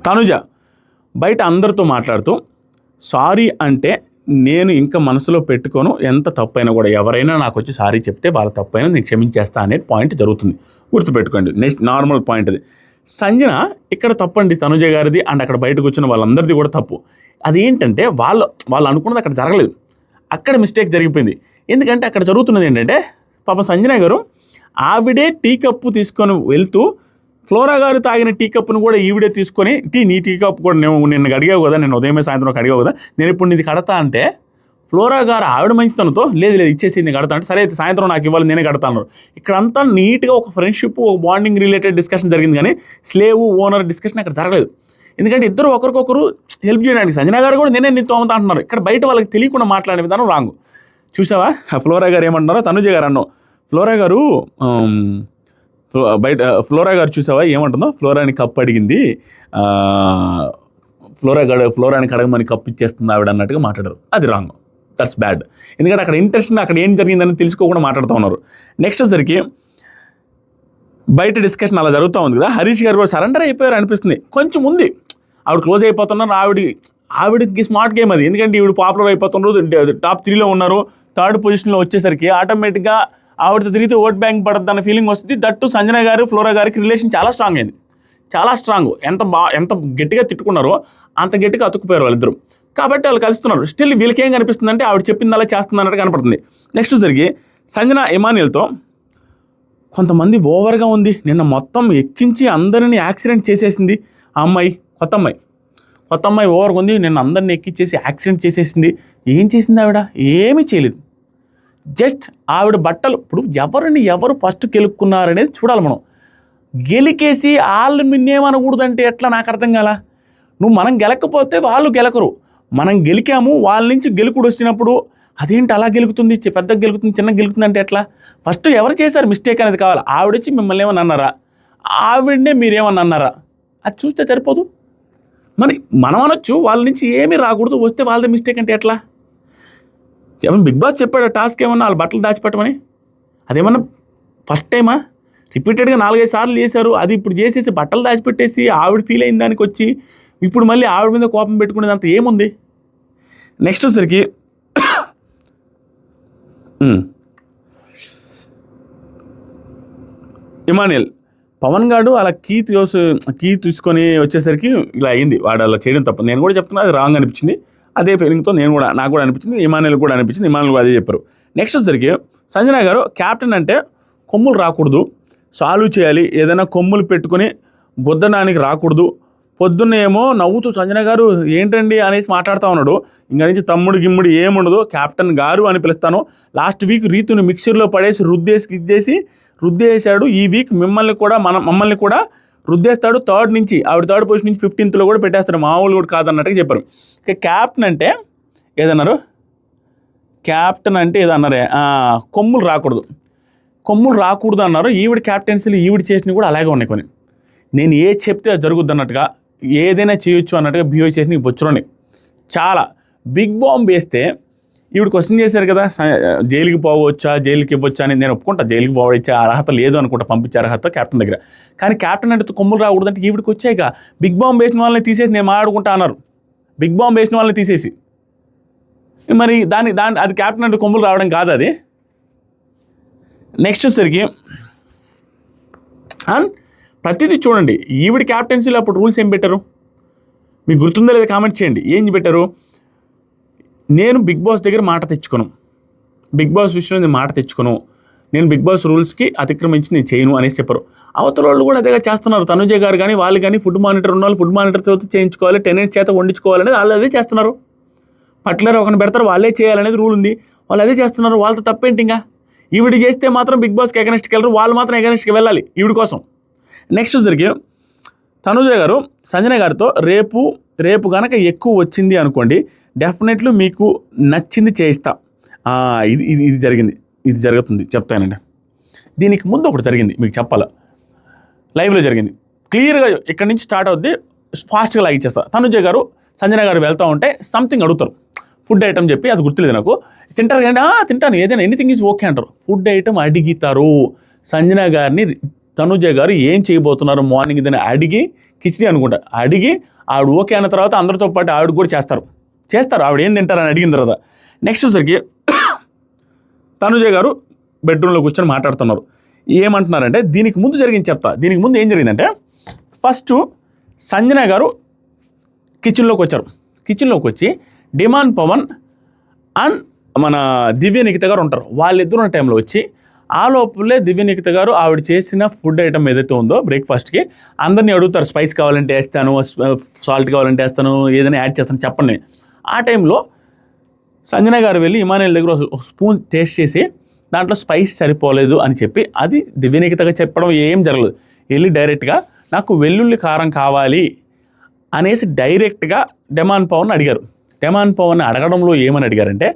[SPEAKER 1] తనుజ బయట అందరితో మాట్లాడుతూ సారీ అంటే నేను ఇంకా మనసులో పెట్టుకోను, ఎంత తప్పైనా కూడా ఎవరైనా నాకు వచ్చి సారీ చెప్తే వాళ్ళ తప్పైనా నేను క్షమించేస్తా అనే పాయింట్ జరుగుతుంది, గుర్తుపెట్టుకోండి. నెక్స్ట్ నార్మల్ పాయింట్ అది. సంజన ఇక్కడ తప్పండి తనుజ గారిది, అండ్ అక్కడ బయటకు వచ్చిన వాళ్ళందరిది కూడా తప్పు. అదేంటంటే వాళ్ళు అనుకున్నది అక్కడ జరగలేదు, అక్కడ మిస్టేక్ జరిగిపోయింది. ఎందుకంటే అక్కడ జరుగుతున్నది ఏంటంటే, పాపం సంజన గారు ఆవిడే టీ కప్పు తీసుకొని వెళ్తూ ఫ్లోరా గారు తాగిన టీ కప్పును కూడా ఈవిడే తీసుకొని నీ టీ కప్పు కూడా నిన్ను అడిగావు కదా, నేను ఉదయమే సాయంత్రం అడిగావు కదా, నేను ఇప్పుడు నీది కడతా అంటే ఫ్లోరా గారు ఆవిడ మంచితనంతో లేదు ఇచ్చేసి నేను కడతా అంటే, సరే అయితే సాయంత్రం నాకు ఇవ్వాలి నేనే కడతాను. ఇక్కడంతా నీట్గా ఒక ఫ్రెండ్షిప్, ఒక బాండింగ్ రిలేటెడ్ డిస్కషన్ జరిగింది, కానీ స్లేవ్ ఓనర్ డిస్కషన్ అక్కడ జరగలేదు. ఎందుకంటే ఇద్దరు ఒకరికొకరు హెల్ప్ చేయడానికి. సంజన గారు కూడా నేనే నీతో తోమతా అంటున్నారు. ఇక్కడ బయట వాళ్ళకి తెలియకుండా మాట్లాడే విధానం రాంగ్. చూసావా ఫ్లోరా గారు ఏమంటున్నారో తనుజ గారు అన్నావు. ఫ్లోరా గారు బయట ఫ్లోరా గారు చూసావా ఏమంటుందో, ఫ్లోరాని కప్పు అడిగింది, ఫ్లోరాని కడగమని కప్పు ఇచ్చేస్తుంది ఆవిడ అన్నట్టుగా మాట్లాడారు. అది రాంగ్, దట్స్ బ్యాడ్. ఎందుకంటే అక్కడ ఇంట్రెస్ట్ అక్కడ ఏం జరిగిందని తెలుసుకోకుండా మాట్లాడుతూ ఉన్నారు. నెక్స్ట్ వచ్చరికి బయట డిస్కషన్ అలా జరుగుతూ ఉంది కదా, హరీష్ గారు కూడా సరెండర్ అయిపోయారు అనిపిస్తుంది. కొంచెం ఉంది ఆవిడ క్లోజ్ అయిపోతున్నారు. ఆవిడకి స్మార్ట్ గేమ్ అది, ఎందుకంటే ఈవిడ పాపులర్ అయిపోతున్నారు, టాప్ 3లో ఉన్నారు, థర్డ్ పొజిషన్లో వచ్చేసరికి ఆటోమేటిక్గా ఆవిడతో తిరిగితే ఓట్ బ్యాంక్ పడద్దు అన్న ఫీలింగ్ వస్తుంది. దట్టు సంజన గారు ఫ్లోరా గారికి రిలేషన్ చాలా స్ట్రాంగ్ అయింది, చాలా స్ట్రాంగ్. ఎంత గట్టిగా తిట్టుకున్నారో అంత గట్టిగా అతుక్కుపోయారు వాళ్ళిద్దరు. కాబట్టి వాళ్ళు కలుస్తున్నారు. స్టిల్ వీళ్ళకి ఏం కనిపిస్తుంది అంటే ఆవిడ చెప్పింది అలా చేస్తుంది అన్నట్టు కనపడుతుంది. నెక్స్ట్ జరిగి సంజన ఇమాన్యుయల్తో కొంతమంది ఓవర్గా ఉంది, నిన్న మొత్తం ఎక్కించి అందరినీ యాక్సిడెంట్ చేసేసింది ఆ అమ్మాయి, కొత్త అమ్మాయి ఓవర్గా ఉంది, నిన్న అందరినీ ఎక్కించేసి యాక్సిడెంట్ చేసేసింది. ఏం చేసింది ఆవిడ? ఏమీ చేయలేదు. జస్ట్ ఆవిడ బట్టలు, ఇప్పుడు ఎవరు ఫస్ట్ గెలుక్కున్నారనేది చూడాలి మనం. గెలికేసి వాళ్ళు మిన్నేమనకూడదంటే ఎట్లా, నాకు అర్థం కాల. మనం గెలకపోతే వాళ్ళు గెలకరు, మనం గెలికాము, వాళ్ళ నుంచి గెలుకుడు వచ్చినప్పుడు అదేంటి అలా గెలుకుతుంది, పెద్దగా గెలుకుతుంది, చిన్నగా గెలుకుతుంది అంటే ఎట్లా? ఫస్ట్ ఎవరు చేశారు మిస్టేక్ అనేది కావాలి. ఆవిడొచ్చి మిమ్మల్ని ఏమన్నా అన్నారా, ఆవిడనే మీరేమన్నా అన్నారా, అది చూస్తే సరిపోదు. మనం అనొచ్చు వాళ్ళ నుంచి ఏమీ రాకూడదు, వస్తే వాళ్ళదే మిస్టేక్ అంటే ఎట్లా? ఏమన్నా బిగ్ బాస్ చెప్పాడు టాస్క్ ఏమన్నా వాళ్ళ బట్టలు దాచిపెట్టమని? అదేమన్నా ఫస్ట్ టైమా? రిపీటెడ్గా 4-5 సార్లు చేశారు. అది ఇప్పుడు చేసేసి బట్టలు దాచిపెట్టేసి ఆవిడ ఫీల్ అయిన దానికి వచ్చి ఇప్పుడు మళ్ళీ ఆవిడ మీద కోపం పెట్టుకునేది అంత ఏముంది? నెక్స్ట్ వచ్చేసరికి ఇమాన్యుయల్ పవన్ గారు అలా కీ తీసుకొని వచ్చేసరికి ఇలా అయింది. వాడు అలా చేయడం తప్ప, నేను కూడా చెప్తున్నా అది రాంగ్ అనిపించింది. అదే ఫీలింగ్తో నాకు కూడా అనిపించింది, ఇమాన్యుయల్ కూడా అనిపించింది. ఇమాన్యుల్ అదే చెప్పారు. నెక్స్ట్ వచ్చేసరికి సంజన గారు క్యాప్టెన్ అంటే కొమ్ములు రాకూడదు, సాల్వ్ చేయాలి, ఏదైనా కొమ్ములు పెట్టుకుని గుద్దడానికి రాకూడదు. పొద్దున్న ఏమో నవ్వుతూ సంజన గారు ఏంటండి అనేసి మాట్లాడుతూ ఉన్నాడు. ఇంకా నుంచి తమ్ముడు గిమ్ముడు ఏముండదు, క్యాప్టెన్ గారు అని పిలుస్తాను. లాస్ట్ వీక్ రీతుని మిక్సర్లో పడేసి రుద్దేసాడు. ఈ వీక్ మమ్మల్ని కూడా రుద్దేస్తాడు. థర్డ్ నుంచి ఆవిడ థర్డ్ పొజిషన్ నుంచి 15th కూడా పెట్టేస్తాడు, మామూలు కూడా కాదన్నట్టుగా చెప్పారు. ఇక క్యాప్టెన్ అంటే ఏదన్నారు, కొమ్ములు రాకూడదు అన్నారు. ఈవిడ క్యాప్టెన్సీలు ఈవిడ చేసినవి కూడా అలాగే ఉన్నాయి కొన్ని. నేను ఏది చెప్తే అది జరుగుద్ది అన్నట్టుగా, ఏదైనా చేయొచ్చు అన్నట్టుగా బిహేవ్ చేసి బొచ్చులోని చాలా బిగ్ బాంబ్ వేస్తే ఈవిడ క్వశ్చన్ చేశారు కదా, జైలుకి పోవచ్చా, జైలుకి ఇవ్వచ్చా అని. నేను ఒప్పుకుంటా, జైలుకి పోవచ్చే అర్హత లేదు అనుకుంటా, పంపించే అర్హత క్యాప్టెన్ దగ్గర. కానీ క్యాప్టెన్ అంటే కొమ్ములు రాకూడదు అంటే ఈవిడికి వచ్చాయిక. బిగ్ బాంబ్ వేసిన వాళ్ళని తీసేసి నేను మాట్లాడుకుంటా అన్నారు. బిగ్ బాంబ్ వేసిన వాళ్ళని తీసేసి మరి అది క్యాప్టెన్ అంటే కొమ్ములు రావడం కాదు అది. నెక్స్ట్ వచ్చేసరికి ప్రతిదీ చూడండి, ఈవిడ క్యాప్టెన్సీలో అప్పుడు రూల్స్ ఏం పెట్టారు మీకు గుర్తుందో లేదా కామెంట్ చేయండి. ఏం పెట్టారు? నేను బిగ్ బాస్ దగ్గర మాట తెచ్చుకోను, బిగ్ బాస్ విషయంలో నేను మాట తెచ్చుకోను, నేను బిగ్ బాస్ రూల్స్కి అతిక్రమించి నేను చేయను అనేసి చెప్పారు. అవతల వాళ్ళు కూడా అదేగా చేస్తున్నారు. తనుజ గారు కానీ వాళ్ళు కానీ ఫుడ్ మానిటర్ ఉన్న వాళ్ళు ఫుడ్ మానిటర్తో చేయించుకోవాలి, టెనెంట్ చేత వండించుకోవాలనేది వాళ్ళు అదే చేస్తున్నారు. పర్టికులర్ ఒకరిని పెడతారు, వాళ్ళే చేయాలనేది రూల్ ఉంది, వాళ్ళు అదే చేస్తున్నారు. వాళ్ళతో తప్పేంటి? ఇంకా ఈవిడ చేస్తే మాత్రం బిగ్ బాస్కి ఎగనెస్ట్కి వెళ్ళరు, వాళ్ళు మాత్రం ఎగనెస్ట్కి వెళ్ళాలి ఈవిడ కోసం. నెక్స్ట్ జరిగి తనుజ గారు సంజన గారితో రేపు కనుక ఎక్కువ వచ్చింది అనుకోండి, డెఫినెట్లీ మీకు నచ్చింది చేయిస్తా. ఇది జరుగుతుంది చెప్తానండి. దీనికి ముందు ఒకటి జరిగింది మీకు చెప్పాలా, లైవ్లో జరిగింది క్లియర్గా. ఇక్కడి నుంచి స్టార్ట్ అవుద్ది, ఫాస్ట్గా లాగ్ ఇచ్చేస్తా. తనుజ గారు సంజన గారు వెళ్తూ ఉంటే సంథింగ్ అడుగుతారు, ఫుడ్ ఐటమ్ చెప్పి, అది గుర్తులేదు నాకు. తింటారు కానీ తింటాను ఏదైనా, ఎనీథింగ్ ఈజ్ ఓకే అంటారు. ఫుడ్ ఐటమ్ అడిగితారు. సంజన గారిని తనుజ గారు ఏం చేయబోతున్నారు మార్నింగ్ ఇదని అడిగి, కిచిడి అనుకుంటా అడిగి, ఆవిడ ఓకే అన్న తర్వాత అందరితో పాటు ఆవిడ కూడా చేస్తారు ఆవిడ ఏం తింటారని అడిగిన తర్వాత. నెక్స్ట్ వచ్చరికి తనుజ గారు బెడ్రూమ్లో కూర్చొని మాట్లాడుతున్నారు. ఏమంటున్నారంటే దీనికి ముందు జరిగింది చెప్తా. దీనికి ముందు ఏం జరిగిందంటే, ఫస్ట్ సంజన గారు కిచెన్లోకి వచ్చి డిమాండ్ పవన్ అండ్ మన దివ్య నిఖిత గారు ఉంటారు, వాళ్ళిద్దరు ఉన్న టైంలో వచ్చి ఆ లోపలే దివ్య నిఖిత గారు ఆవిడ చేసిన ఫుడ్ ఐటమ్ ఏదైతే ఉందో బ్రేక్ఫాస్ట్కి అందరినీ అడుగుతారు, స్పైస్ కావాలంటే వేస్తాను, సాల్ట్ కావాలంటే వేస్తాను, ఏదైనా యాడ్ చేస్తాను చెప్పండి. ఆ టైంలో సంజన గారు వెళ్ళి ఇమాన్యుయల్ దగ్గర ఒక స్పూన్ టేస్ట్ చేసి దాంట్లో స్పైస్ సరిపోలేదు అని చెప్పి, అది దివ్య నిఖితగా చెప్పడం ఏం జరగలేదు. వెళ్ళి డైరెక్ట్గా నాకు వెల్లుల్లి కారం కావాలి అనేసి డైరెక్ట్గా డిమాండ్ పవన్ అడిగారు. డిమాండ్ పవన్ అడగడంలో ఏమని అడిగారంటే,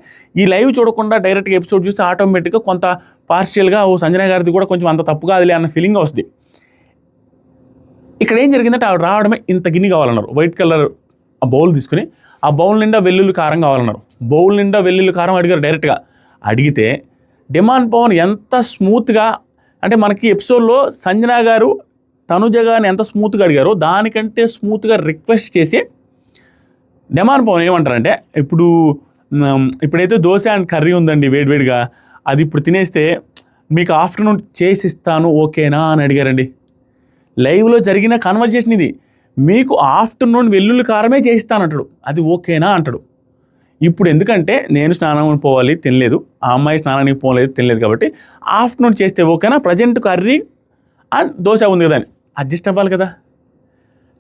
[SPEAKER 1] ఈ లైవ్ చూడకుండా డైరెక్ట్గా ఎపిసోడ్ చూస్తే ఆటోమేటిక్గా కొంత పార్షియల్గా సంజన గారిది కూడా కొంచెం అంత తప్పు కాదులే అన్న ఫీలింగ్ వస్తుంది. ఇక్కడ ఏం జరిగిందంటే ఆవిడ రావడమే ఇంత గిన్నె కావాలన్నారు, వైట్ కలర్ ఆ బౌల్ తీసుకుని ఆ బౌల్ నిండా వెల్లుల్లి కారం కావాలన్నారు. బౌల్ నిండా వెల్లుల్లి కారం అడిగారు డైరెక్ట్గా. అడిగితే డిమాండ్ పవన్ ఎంత స్మూత్గా, అంటే మనకి ఎపిసోడ్లో సంజన గారు తనుజ గారిని ఎంత స్మూత్గా అడిగారో దానికంటే స్మూత్గా రిక్వెస్ట్ చేసి డెమాన్ పవన్ ఏమంటారంటే ఇప్పుడైతే దోశ అండ్ కర్రీ ఉందండి వేడివేడిగా, అది ఇప్పుడు తినేస్తే మీకు ఆఫ్టర్నూన్ చేసిస్తాను ఓకేనా అని అడిగారండి. లైవ్లో జరిగిన కన్వర్జేషన్ ఇది. మీకు ఆఫ్టర్నూన్ వెల్లుల్లి కారమే చేయిస్తానంటాడు, అది ఓకేనా అంటాడు. ఇప్పుడు ఎందుకంటే నేను స్నానం పోవాలి తినలేదు, ఆ అమ్మాయి స్నానానికి పోలేదు తినలేదు, కాబట్టి ఆఫ్టర్నూన్ చేస్తే ఓకేనా, ప్రజెంట్ కర్రీ అండ్ దోశ ఉంది కదా అని అడ్జస్ట్ అవ్వాలి కదా.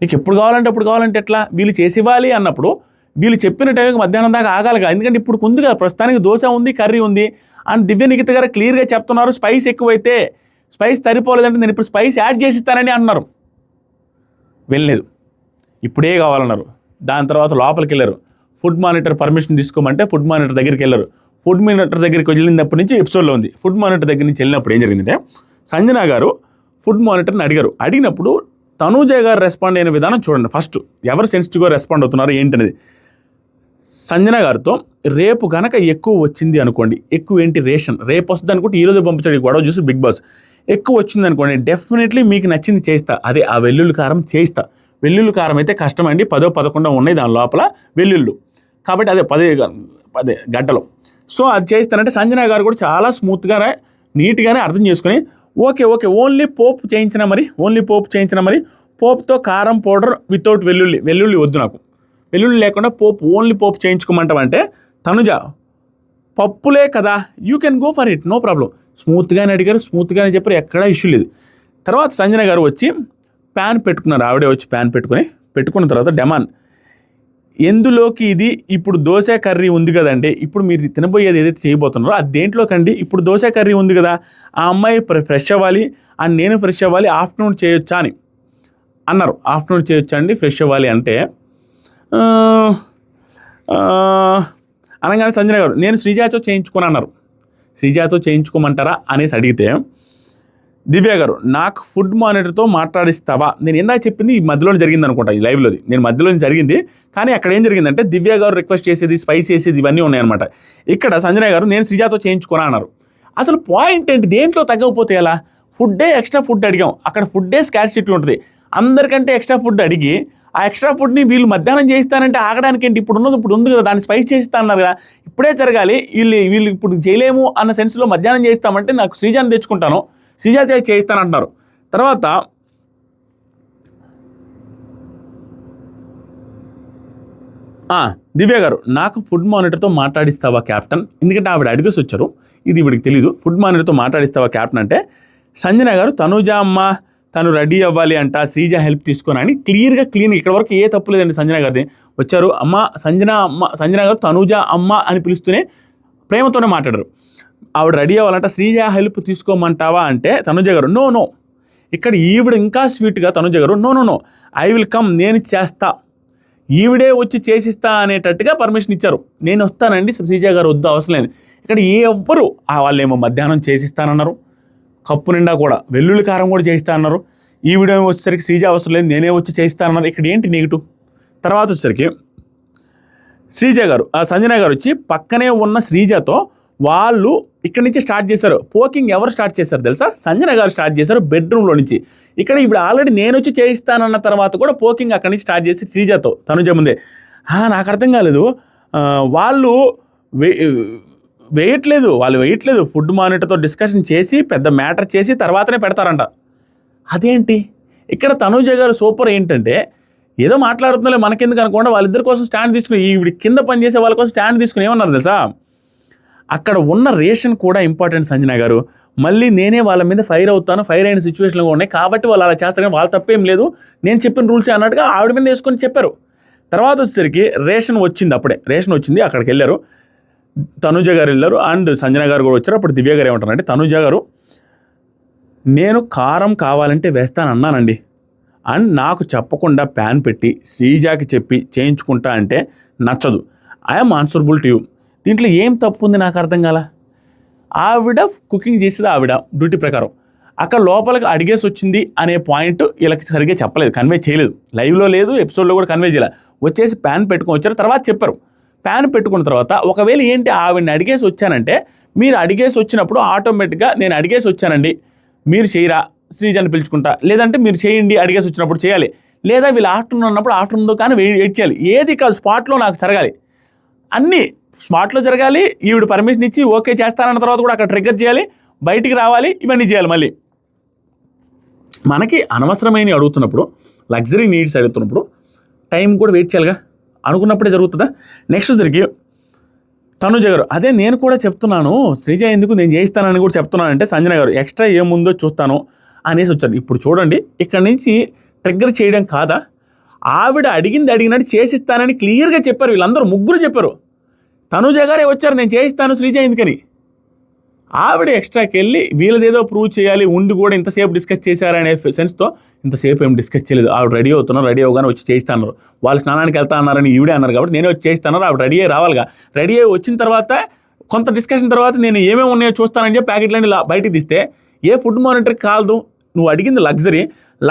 [SPEAKER 1] నీకు ఎప్పుడు కావాలంటే ఎట్లా, వీళ్ళు చేసి ఇవ్వాలి అన్నప్పుడు వీళ్ళు చెప్పిన టైంకి మధ్యాహ్నం దాకా ఆగాలిగా. ఎందుకంటే ఇప్పుడు ఉంది కదా, ప్రస్తుతానికి దోశ ఉంది కర్రీ ఉంది అండ్ దివ్య నిఖిత గారు క్లియర్గా చెప్తున్నారు, స్పైస్ ఎక్కువైతే స్పైస్ సరిపోలేదంటే నేను ఇప్పుడు స్పైస్ యాడ్ చేసి ఇస్తానని అంటున్నారు. వెళ్ళలేదు, ఇప్పుడే కావాలన్నారు. దాని తర్వాత లోపలికి వెళ్ళారు, ఫుడ్ మానిటర్ పర్మిషన్ తీసుకోమంటే ఫుడ్ మానిటర్ దగ్గరికి వెళ్ళారు. ఫుడ్ మానిటర్ దగ్గరికి వెళ్ళినప్పటి నుంచి ఎపిసోడ్లో ఉంది. ఫుడ్ మానిటర్ దగ్గర నుంచి వెళ్ళినప్పుడు ఏం జరిగిందంటే సంజన గారు ఫుడ్ మానిటర్ని అడిగినప్పుడు తనూజ గారు రెస్పాండ్ అయిన విధానం చూడండి. ఫస్ట్ ఎవరు సెన్సిటివ్గా రెస్పాండ్ అవుతున్నారు ఏంటనేది. సంజన గారితో రేపు గనక ఎక్కువ వచ్చింది అనుకోండి, ఎక్కువ ఏంటి రేషన్ రేపు వస్తుంది అనుకుంటే ఈరోజు పంపించాడు ఈ గొడవ చూసి బిగ్ బాస్. ఎక్కువ వచ్చింది అనుకోండి డెఫినెట్లీ మీకు నచ్చింది చేయిస్తా, అదే ఆ వెల్లుల్లి కారం చేయిస్తా. వెల్లుల్లి కారం అయితే కష్టమండి, 10-11 ఉన్నాయి దాని లోపల వెల్లుళ్ళు, కాబట్టి అదే 10 గడ్డలు. సో అది చేయిస్తానంటే సంజన గారు కూడా చాలా స్మూత్గానే నీట్గానే అర్థం చేసుకొని ఓకే ఓన్లీ పోపు చేయించిన మరి పోపుతో కారం పౌడర్ వితౌట్ వెల్లుల్లి వద్దు, నాకు వెల్లుల్లి లేకుండా ఓన్లీ పోపు చేయించుకోమంటామంటే తనుజ పప్పులే కదా you can go for it, no problem. స్మూత్గానే అడిగారు, స్మూత్గానే చెప్పారు, ఎక్కడా ఇష్యూ లేదు. తర్వాత సంజన గారు వచ్చి ప్యాన్ పెట్టుకున్నారు, ఆవిడే వచ్చి ప్యాన్ పెట్టుకున్న తర్వాత డెమాన్ ఎందులోకి ఇది ఇప్పుడు దోశ కర్రీ ఉంది కదండి, ఇప్పుడు మీరు తినబోయేది ఏదైతే చేయబోతున్నారో అది దేంట్లోకండి, ఇప్పుడు దోశ కర్రీ ఉంది కదా, ఆ అమ్మాయి ఫ్రెష్ అవ్వాలి అండ్ నేను ఫ్రెష్ అవ్వాలి, ఆఫ్టర్నూన్ చేయొచ్చా అని అన్నారు. ఆఫ్టర్నూన్ చేయొచ్చా అండి ఫ్రెష్ అవ్వాలి అంటే అనగానే సంజన గారు నేను శ్రీజాతో చేయించుకొని అన్నారు. శ్రీజాతో చేయించుకోమంటారా అనేసి అడిగితే దివ్య గారు నాకు ఫుడ్ మానిటర్తో మాట్లాడిస్తావా, నేను ఇందాక చెప్పింది ఈ మధ్యలో జరిగింది అనుకుంటా, ఈ లైవ్లోది నేను మధ్యలో జరిగింది. కానీ అక్కడ ఏం జరిగిందంటే దివ్య గారు రిక్వెస్ట్ చేసేది స్పైస్ చేసేది ఇవన్నీ ఉన్నాయన్నమాట. ఇక్కడ సంజన గారు నేను శ్రీజాతో చేయించుకున్నా అన్నారు. అసలు పాయింట్ ఏంటి, దేంట్లో తగ్గకపోతే ఎలా, ఎక్స్ట్రా ఫుడ్ అడిగాం, అక్కడ ఫుడ్డే స్కార్సిటీ ఉంటుంది. అందరికంటే ఎక్స్ట్రా ఫుడ్ అడిగి ఆ ఎక్స్ట్రా ఫుడ్ని వీళ్ళు మధ్యాహ్నం చేయిస్తానంటే ఆగడానికి ఏంటి, ఇప్పుడు ఉంది కదా దాన్ని స్పైస్ చేయిస్తా అన్నారు కదా, ఇప్పుడే జరగాలి, వీళ్ళు ఇప్పుడు చేయలేము అన్న సెన్స్లో మధ్యాహ్నం చేయిస్తామంటే నాకు శ్రీజాని తెచ్చుకుంటాను, శ్రీజా చేయిస్తానంటున్నారు. తర్వాత దివ్య గారు నాకు ఫుడ్ మానిటర్తో మాట్లాడిస్తావా క్యాప్టెన్, ఎందుకంటే ఆవిడ అడిగేసి వచ్చారు, ఇది వీడికి తెలీదు, ఫుడ్ మానిటర్తో మాట్లాడిస్తావా క్యాప్టెన్ అంటే సంజన గారు తనుజ అమ్మ తను రెడీ అవ్వాలి అంట, శ్రీజ హెల్ప్ తీసుకొని అని క్లియర్ ఇక్కడ వరకు ఏ తప్పు లేదండి. సంజన గారిది వచ్చారు, సంజన గారు తనుజ అమ్మ అని పిలుస్తూనే ప్రేమతోనే మాట్లాడారు. ఆవిడ రెడీ అవ్వాలంట, శ్రీజ హెల్ప్ తీసుకోమంటావా అంటే తనుజ గారు నో, ఇక్కడ ఈవిడ ఇంకా స్వీట్గా తనుజ గారు నో ఐ విల్ కమ్, నేను చేస్తా, ఈవిడే వచ్చి చేసిస్తా అనేటట్టుగా పర్మిషన్ ఇచ్చారు. నేను వస్తానండి, శ్రీజ గారు వద్దు అవసరం లేదు. ఇక్కడ ఎవ్వరు వాళ్ళేమో మధ్యాహ్నం చేసిస్తానన్నారు, కప్పు నిండా కూడా వెల్లుల్లి కారం కూడా చేయిస్తా అన్నారు. ఈ వీడియో వచ్చేసరికి శ్రీజ అవసరం లేదు నేనే వచ్చి చేయిస్తా అన్నారు. ఇక్కడ ఏంటి నెగిటివ్. తర్వాత వచ్చేసరికి శ్రీజ గారు సంజన గారు వచ్చి పక్కనే ఉన్న శ్రీజతో వాళ్ళు ఇక్కడి నుంచి స్టార్ట్ చేశారు. పోకింగ్ ఎవరు స్టార్ట్ చేశారు తెలుసా, సంజన గారు స్టార్ట్ చేశారు బెడ్రూమ్లో నుంచి. ఇక్కడ ఇప్పుడు ఆల్రెడీ నేను వచ్చి చేయిస్తానన్న తర్వాత కూడా పోకింగ్ అక్కడి నుంచి స్టార్ట్ చేసి శ్రీజతో తనుజ ముందే. నాకు అర్థం కాలేదు, వాళ్ళు వేయట్లేదు, ఫుడ్ మానిటర్తో డిస్కషన్ చేసి పెద్ద మ్యాటర్ చేసి తర్వాతనే పెడతారంట. అదేంటి ఇక్కడ తనుజ గారు సూపర్ ఏంటంటే ఏదో మాట్లాడుతుందో మనకెందుకు అనుకోండి, వాళ్ళిద్దరి కోసం స్టాండ్ తీసుకుని ఈవిడ కింద పనిచేసే వాళ్ళ కోసం స్టాండ్ తీసుకుని ఏమన్నారు తెలుసా, అక్కడ ఉన్న రేషన్ కూడా ఇంపార్టెంట్ సంజన గారు, మళ్ళీ నేనే వాళ్ళ మీద ఫైర్ అయిన సిచ్యువేషన్లో ఉన్నాయి కాబట్టి వాళ్ళు అలా చేస్తారు, కానీ వాళ్ళ తప్పేం లేదు, నేను చెప్పిన రూల్సే అన్నట్టుగా ఆవిడ మీద వేసుకొని చెప్పారు. తర్వాత వచ్చేసరికి రేషన్ వచ్చింది, అక్కడికి వెళ్ళారు, తనుజ గారు వెళ్ళారు అండ్ సంజన గారు కూడా వచ్చారు. అప్పుడు దివ్య గారు ఏమంటారంటే తనుజ గారు నేను కారం కావాలంటే వేస్తానన్నానండి అండ్ నాకు చెప్పకుండా ప్యాన్ పెట్టి శ్రీజాకి చెప్పి చేయించుకుంటా అంటే నచ్చదు, ఐఎమ్ ఆన్సరబుల్ టు యూ. దీంట్లో ఏం తప్పు ఉంది నాకు అర్థం కాల. ఆవిడ కుకింగ్ చేసేది ఆవిడ డ్యూటీ ప్రకారం, అక్కడ లోపలికి అడిగేసి వచ్చింది అనే పాయింట్ వీళ్ళకి సరిగ్గా చెప్పలేదు, కన్వే చేయలేదు, లైవ్లో లేదు ఎపిసోడ్లో కూడా కన్వే చేయలేదు. వచ్చేసి ప్యాన్ పెట్టుకొని వచ్చారు, తర్వాత చెప్పారు. ప్యాన్ పెట్టుకున్న తర్వాత ఒకవేళ ఏంటి ఆవిడని అడిగేసి వచ్చానంటే, మీరు అడిగేసి వచ్చినప్పుడు ఆటోమేటిక్గా నేను అడిగేసి వచ్చానండి మీరు చేయరా శ్రీజాని పిలుచుకుంటా, లేదంటే మీరు చేయండి అడిగేసి వచ్చినప్పుడు చేయాలి, లేదా వీళ్ళు ఆఫ్టర్నూన్ అన్నప్పుడు ఆఫ్టర్నూన్తో కానీ వెయిట్ చేయాలి. ఏది కాదు స్పాట్లో నాకు జరగాలి, అన్నీ స్పాట్లో జరగాలి. ఈవిడ పర్మిషన్ ఇచ్చి ఓకే చేస్తానన్న తర్వాత కూడా అక్కడ ట్రిగ్గర్ చేయాలి, బయటికి రావాలి, ఇవన్నీ చేయాలి. మళ్ళీ మనకి అనవసరమైన అడుగుతున్నప్పుడు, లగ్జరీ నీడ్స్ అడుగుతున్నప్పుడు టైం కూడా వెయిట్ చేయాలిగా, అనుకున్నప్పుడే జరుగుతుందా. నెక్స్ట్ జరిగి తనుజ గారు, అదే నేను కూడా చెప్తున్నాను శ్రీజ ఎందుకు నేను చేయిస్తానని కూడా చెప్తున్నానంటే, సంజన గారు ఎక్స్ట్రా ఏముందో చూస్తాను అనేసి వచ్చారు. ఇప్పుడు చూడండి, ఇక్కడ నుంచి ట్రిగ్గర్ చేయడం కాదా, ఆవిడ అడిగినట్టు చేసిస్తానని క్లియర్గా చెప్పారు. వీళ్ళందరూ ముగ్గురు చెప్పారు. తనుజ గారే వచ్చారు నేను చేయిస్తాను శ్రీజ ఎందుకని. ఆవిడ ఎక్స్ట్రాకి వెళ్ళి వీళ్ళదేదో ప్రూవ్ చేయాలి, ఉండి కూడా ఇంతసేపు డిస్కస్ చేశారనే సెన్స్తో ఇంతసేపు ఏం డిస్కస్ చేయలేదు. ఆవిడ రెడీ అవుతున్నారు, రెడీ అవగానే వచ్చి చేయిస్తాన్నారు. వాళ్ళు స్నానానికి వెళ్తా అన్నారని ఈవిడే అన్నారు కాబట్టి నేనే వచ్చి చేయిస్తాను. ఆవిడ రెడీ అయ్యి రావాలిగా. రెడీ అయ్యి వచ్చిన తర్వాత కొంత డిస్కషన్ తర్వాత నేను ఏమేమి ఉన్నాయో చూస్తానని చెప్పి ప్యాకెట్లన్నీ బయటికి తీస్తే ఏ ఫుడ్ మానిటర్కి కాదు. నువ్వు అడిగింది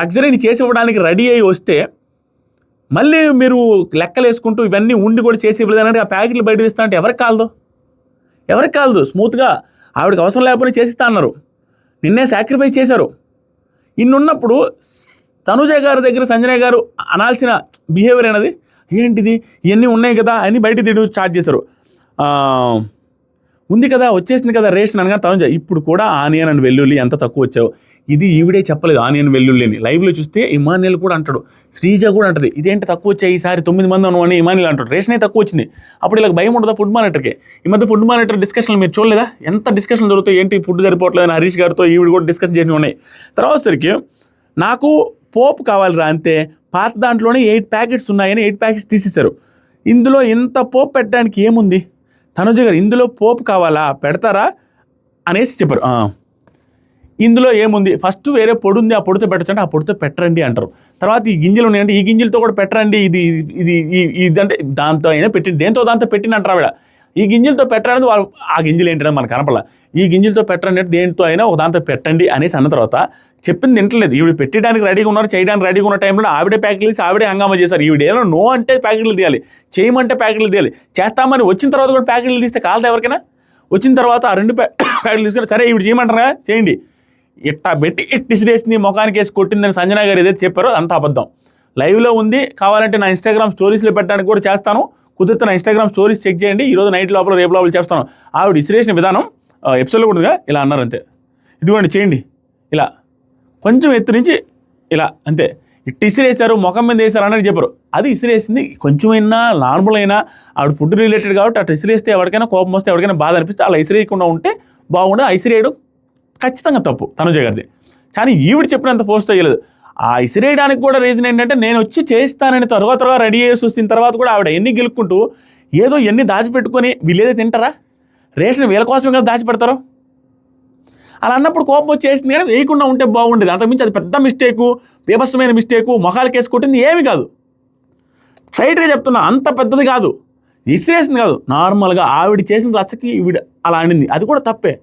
[SPEAKER 1] లగ్జరీని చేసి ఇవ్వడానికి రెడీ అయ్యి వస్తే మళ్ళీ మీరు లెక్కలు వేసుకుంటూ ఇవన్నీ ఉండి కూడా చేసి ఇవ్వలేదంటే ఆ ప్యాకెట్లు బయట తీస్తా అంటే ఎవరికి కాలదు. స్మూత్గా ఆవిడకి అవసరం లేకపోతే చేసిస్తా అన్నారు. నిన్నే సాక్రిఫైస్ చేశారు. ఇన్నున్నప్పుడు తనుజ గారి దగ్గర సంజయ్ గారు అనాల్సిన బిహేవియర్ అనేది ఏంటిది, ఇవన్నీ ఉన్నాయి కదా అని బయట తీయడం స్టార్ట్ చేశారు. ఉంది కదా, వచ్చేసింది కదా రేషన్ అనగా తనుజ ఇప్పుడు కూడా ఆనియన్ అండ్ వెల్లుల్లి ఎంత తక్కువ వచ్చావు. ఇది ఈవిడే చెప్పలేదు ఆనియన్ వెల్లుల్లిని. లైవ్లో చూస్తే ఇమానియల్ కూడా అంటాడు, శ్రీజ కూడా అంటది ఇదేంటి తక్కువ వచ్చాయి ఈసారి 9 మంది అని ఇమానియల్ అంటాడు. రేషనే తక్కువ వచ్చింది. అప్పుడు ఇలా భయం ఉండదా ఫుడ్ మానిటర్కి. ఈ మధ్య ఫుడ్ మానిటర్ డిస్కషన్లు మీరు చూడలేదా, ఎంత డిస్కషన్లు దొరుకుతాయి, ఏంటి ఫుడ్ సరిపోవట్లేదు హరీష్ గారితో ఈవిడ కూడా డిస్కషన్ చేసి ఉన్నాయి. తర్వాత సరికి నాకు పోపు కావాలిరా అంతే, పాత దాంట్లోనే 8 ప్యాకెట్స్ ఉన్నాయని 8 ప్యాకెట్స్ తీసేశారు. ఇందులో ఇంత పోపు పెట్టడానికి ఏముంది, తనుజ గారు ఇందులో పోపు కావాలా పెడతారా అనేసి చెప్పారు. ఇందులో ఏముంది, ఫస్ట్ వేరే పొడి ఉంది ఆ పొడితో పెట్టచ్చంటే ఆ పొడితో పెట్టరండి అంటారు. తర్వాత ఈ గింజలు ఉన్నాయంటే ఈ గింజలతో కూడా పెట్టరండి, ఇది అంటే దాంతో అయినా పెట్టి దాంతో పెట్టినంటారు ఆవిడ. ఈ గింజలతో పెట్టడానికి వాళ్ళు ఆ గింజలు ఏంటంటే మనకు కనపడాల. ఈ గింజలతో పెట్టండి దేంతో అయినా ఒక దాంతో పెట్టండి అనేసి అన్న తర్వాత చెప్పింది తింటలేదు. ఈవిడ పెట్టడానికి రెడీగా ఉన్నారు, చేయడానికి రెడీగా ఉన్న టైంలో ఆవిడే ప్యాకెట్లు తీసి ఆవిడే హంగామా చేశారు. ఈవిడ ఏదో నో అంటే ప్యాకెట్లు తీయాలి, చేయమంటే ప్యాకెట్లు తీయాలి. చేస్తామని వచ్చిన తర్వాత కూడా ప్యాకెట్లు తీస్తే కాలదా ఎవరికైనా. వచ్చిన తర్వాత ఆ 2 ప్యాకెట్లు తీసుకొని సరే ఈవిడ చేయమంటారా చేయండి, ఇట్టా పెట్టి ఇసిరేసింది ముఖానికి వేసి కొట్టిందని సంజన గారు ఏదైతే చెప్పారో అంత అబద్ధం. లైవ్లో ఉంది, కావాలంటే నా ఇన్స్టాగ్రామ్ స్టోరీస్లో పెట్టడానికి కూడా చేస్తాను, కుదిరితే నా ఇన్స్టాగ్రామ్ స్టోరీస్ చెక్ చేయండి. ఈరోజు నైట్ లోపల రేపు లోపల చేస్తాను. ఆవిడ ఇసిరేసిన విధానం ఎపిసోడ్లో కూడా ఇలా అన్నారు అంతే. ఇదిగోండి చేయండి, ఇలా కొంచెం ఎత్తు నుంచి ఇలా అంతే ఇటు ఇసిరేసారు, ముఖం మీద వేసారు అన్నట్టు చెప్పారు. అది ఇసిరేసింది కొంచెమైనా నార్మల్ అయినా ఆవిడ ఫుడ్ రిలేటెడ్ కాబట్టి అటు ఇసిరేస్తే ఎవరికైనా కోపం వస్తే ఎవరికైనా బాధ అనిపిస్తే అలా ఇసిరేయకుండా ఉంటే బాగుండదు. ఆ ఇసిరేయడం ఖచ్చితంగా తప్పు తనుజ గారిది. కానీ ఈవిడ చెప్పినంత పోస్ట్ అయ్యలేదు. ఆ ఇసిరేయడానికి కూడా రీజన్ ఏంటంటే నేను వచ్చి చేస్తానని తర్వాత రెడీ చేసి వస్తున్న తర్వాత కూడా ఆవిడ ఎన్ని గెలుక్కుంటూ ఏదో ఎన్ని దాచిపెట్టుకొని వీళ్ళేదో తింటారా, రేషన్ వీళ్ళ కోసమే కదా దాచిపెడతారు. అలా అన్నప్పుడు కోపం వచ్చేసింది కానీ వేయకుండా ఉంటే బాగుండేది. అంతకుమించి అది పెద్ద మిస్టేకు, బీభత్సమైన మిస్టేకు, మొఖాలు కేసు కొట్టింది ఏమి కాదు. స్ట్రైట్గా చెప్తున్నా, అంత పెద్దది కాదు, ఇసిరేసింది కాదు, నార్మల్గా ఆవిడ చేసిన రచ్చకి ఈవిడ అలా అనింది, అది కూడా తప్పే.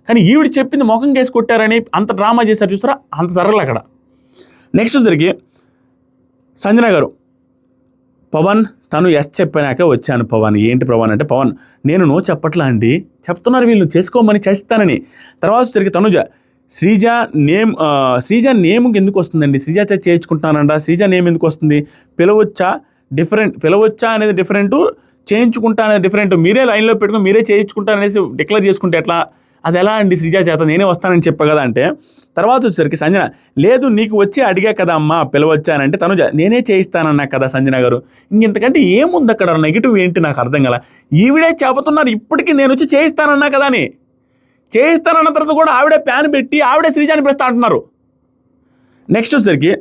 [SPEAKER 1] కానీ ఈవిడ చెప్పింది ముఖం కేసు కొట్టారని అంత డ్రామా చేశారు చూస్తారా, అంత జరగలేదు అక్కడ. నెక్స్ట్ జరిగి సంజన గారు, పవన్ తను ఎస్ చెప్పాక వచ్చాను. పవన్ ఏంటి పవన్ అంటే, పవన్ నేను నో చెప్పట్లా అండి, చెప్తున్నారు వీళ్ళు చేసుకోమని చేస్తానని. తర్వాత జరిగి తనుజ శ్రీజ నేమ్కి ఎందుకు వస్తుందండి, శ్రీజ చేయించుకుంటానంట, శ్రీజ నేమ్ ఎందుకు వస్తుంది, పిలవచ్చా అనేది డిఫరెంట్, చేయించుకుంటా అనేది డిఫరెంట్. మీరే లైన్లో పెట్టుకుని మీరే చేయించుకుంటాననేసి డిక్లేర్ చేసుకుంటే ఎట్లా, అది ఎలా అండి, శ్రీజ చేత నేనే వస్తానని చెప్పా కదా అంటే. తర్వాత వచ్చేసరికి సంజన లేదు నీకు వచ్చి అడిగా కదా అమ్మా పిలవచ్చానంటే తనుజ నేనే చేయిస్తానన్నా కదా సంజన గారు. ఇంతకంటే ఏముంది అక్కడ, నెగిటివ్ ఏంటి నాకు అర్థం కదా. ఈవిడే చెబుతున్నారు ఇప్పటికీ నేను వచ్చి చేయిస్తానన్నా కదా అని. చేయిస్తానన్న తర్వాత కూడా ఆవిడే ప్యాన్ పెట్టి ఆవిడే శ్రీజాని ప్రస్తా అంటున్నారు. నెక్స్ట్ వచ్చేసరికి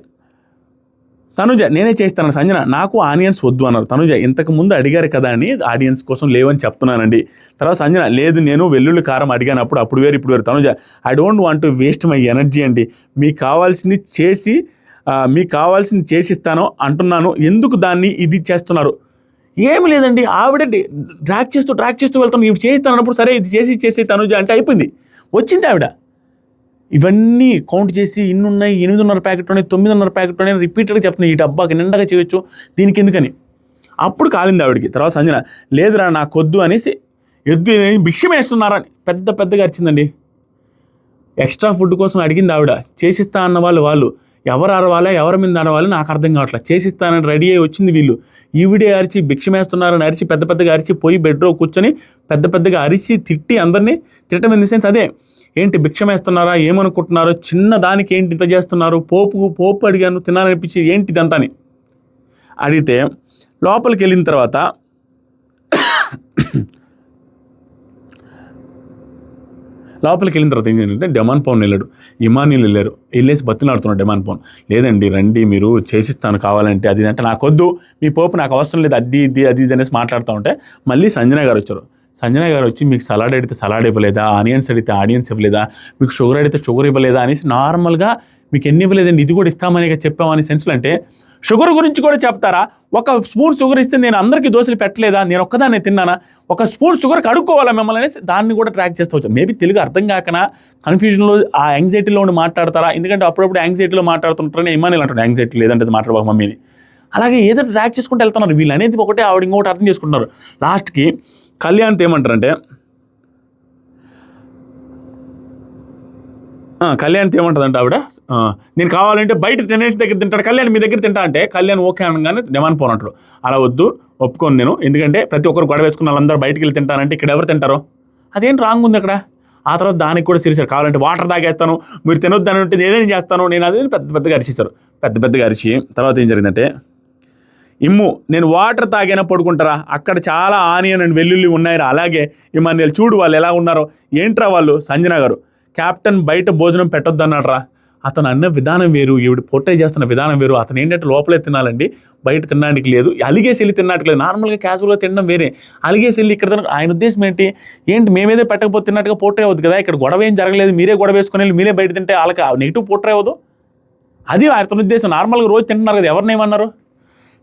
[SPEAKER 1] తనుజ నేనే చేస్తాను, సంజన నాకు ఆనియన్స్ వద్దు అన్నారు. తనుజ ఇంతకు ముందు అడిగారు కదా అని ఆడియన్స్ కోసం లేవని చెప్తున్నానండి. తర్వాత సంజన లేదు నేను వెల్లుల్లి కారం అడిగాను అప్పుడు వేరు ఇప్పుడు వేరు. Tanuja I don't want to waste my energy అండి, మీకు కావాల్సింది చేసిస్తాను అంటున్నాను, ఎందుకు దాన్ని ఇది చేస్తున్నారు. ఏమి లేదండి, ఆవిడ డ్రాక్ చేస్తూ వెళ్తాను, ఇవి చేయిస్తాను అన్నప్పుడు సరే ఇది చేసి తనుజ అంటే అయిపోయింది, వచ్చింది ఆవిడ. ఇవన్నీ కౌంట్ చేసి ఇన్నున్నాయి, 8.5 ప్యాకెట్ ఉన్నాయి, 9.5 ప్యాకెట్ ఉన్నాయి, రిపీటెడ్గా చెప్తున్నాయి ఈ డబ్బాకి నిండగా చేయొచ్చు దీనికి ఎందుకని. అప్పుడు కాలింది ఆవిడకి. తర్వాత సంజన లేదురా నాకు వద్దు అనేసి భిక్షం వేస్తున్నారని పెద్దగా అరిచిందండి. ఎక్స్ట్రా ఫుడ్ కోసం అడిగింది ఆవిడ, చేసిస్తా అన్న వాళ్ళు ఎవరు అరవాలా, ఎవరి మీద అరవాలి నాకు అర్థం కావట్లేదు. చేసిస్తానని రెడీ అయ్యి వచ్చింది వీళ్ళు. ఈవిడే అరిచి భిక్షమేస్తున్నారని అరిచి పెద్ద పెద్దగా అరిచి పోయి బెడ్రో కూర్చొని పెద్ద పెద్దగా అరిచి తిట్టి అందరినీ తిట్టడం ఇన్ ది సెన్స్ అదే. ఏంటి భిక్షమేస్తున్నారా, ఏమనుకుంటున్నారో, చిన్న దానికి ఏంటి ఇంత చేస్తున్నారు, పోపు అడిగాను తినాలనిపించి ఏంటి ఇదంతా అని అడిగితే లోపలికి వెళ్ళిన తర్వాత ఏం ఏంటంటే డెమాన్ పవన్ వెళ్ళాడు, ఇమానీలు వెళ్ళారు, వెళ్ళేసి బతిలాడుతున్నాడు డెమాన్ పవన్. లేదండి రండి మీరు చేసిస్తాను కావాలంటే అది అంటే నాకొద్దు, మీ పోపు నాకు అవసరం లేదు, అది ఇది అనేసి మాట్లాడుతూ ఉంటే మళ్ళీ సంజన గారు వచ్చారు. సంజన గారు వచ్చి మీకు సలాడ్ అడిగితే సలాడ్ ఇవ్వలేదా, ఆనియన్స్ అడిగితే ఆనియన్స్ ఇవ్వలేదా, మీకు షుగర్ అడిగితే షుగర్ ఇవ్వలేదా అనేసి నార్మల్గా మీకు ఎన్ని ఇవ్వలేదండి ఇది కూడా ఇస్తామని చెప్పామని సెన్స్లో. అంటే షుగర్ గురించి కూడా చెప్తారా? ఒక స్పూన్ షుగర్ ఇస్తే నేను అందరికీ దోశలు పెట్టలేదా, నేను ఒక్కదాన్ని తిన్నానా, ఒక స్పూన్ షుగర్కి అడుక్కోవాలా మిమ్మల్ని అనేసి దాన్ని కూడా ట్రాక్ చేస్తూ వచ్చాను. మేబీ తెలుగు అర్థం కాకనా కన్ఫ్యూజన్లో ఆ యాంగ్జైటీలో ఉండి మాట్లాడతారా, ఎందుకంటే అప్పుడప్పుడు యాంగ్జైటీలో మాట్లాడుతుంటారని ఇమానుయల్ అంటాడు యాంగ్జైటీ లేదంటే మాట్లాడబాక మమ్మీని. అలాగే ఏదో ట్రాక్ చేసుకుంటూ వెళ్తున్నారు వీళ్ళు అనేది ఒకటే, ఆవిడ ఇంకొకటి అర్థం చేసుకుంటున్నారు. లాస్ట్కి కళ్యాణ్తో ఏమంటారంటే కళ్యాణ్ ఏమంటుందంటే ఆవిడ, నేను కావాలంటే బయట టెనెంట్స్ దగ్గర తింటాడు, కళ్యాణ్ మీ దగ్గర తింటా అంటే కళ్యాణ్ ఓకే అనగానే డెమాన్ పవన్ అంటాడు అలా వద్దు, ఒప్పుకోను నేను, ఎందుకంటే ప్రతి ఒక్కరు గొడవ వేసుకున్న వాళ్ళందరూ బయటికి వెళ్ళి తింటానంటే ఇక్కడ ఎవరు తింటారో, అదేంటి రాంగ్ ఉంది అక్కడ. ఆ తర్వాత దానికి కూడా సిరిసారు, కావాలంటే వాటర్ తాగేస్తాను, మీరు తినొద్దు అని ఉంటే ఏదైనా చేస్తాను నేను, అదే పెద్దగా అరిచేశారు. పెద్దగా అరిచి తర్వాత ఏం జరిగిందంటే నేను వాటర్ తాగైనా పడుకుంటారా, అక్కడ చాలా ఆనియన్ అండ్ వెల్లుల్లి ఉన్నాయిరా, అలాగే ఇమానుయల్ చూడు వాళ్ళు ఎలా ఉన్నారో, ఏంట్రా వాళ్ళు, సంజన గారు క్యాప్టెన్ బయట భోజనం పెట్టొద్దు అన్నాడరా, అతను అన్న విధానం వేరు, ఈవిడ పోట్రే చేస్తున్న విధానం వేరు, అతను ఏంటంటే లోపలే తినాలండి బయట తినడానికి లేదు, అలిగేసి వెళ్ళి తినడానికి లేదు, నార్మల్గా క్యాజువల్గా తినడం వేరే, అలిగేసి వెళ్ళి ఇక్కడ తిన. ఆయన ఉద్దేశం ఏంటి, మేమేదే పెట్టకపోతే తిన్నట్టుగా పోట్రే అవుతుంది కదా, ఇక్కడ గొడవ ఏం జరగలేదు, మీరే గొడవ వేసుకుని వెళ్ళి మీరే బయట తింటే వాళ్ళకి నెగిటివ్ పోట్రే అవ్వదు, అది అతని ఉద్దేశం. నార్మల్గా రోజు తింటున్నారు కదా, ఎవరిని ఏమన్నారు.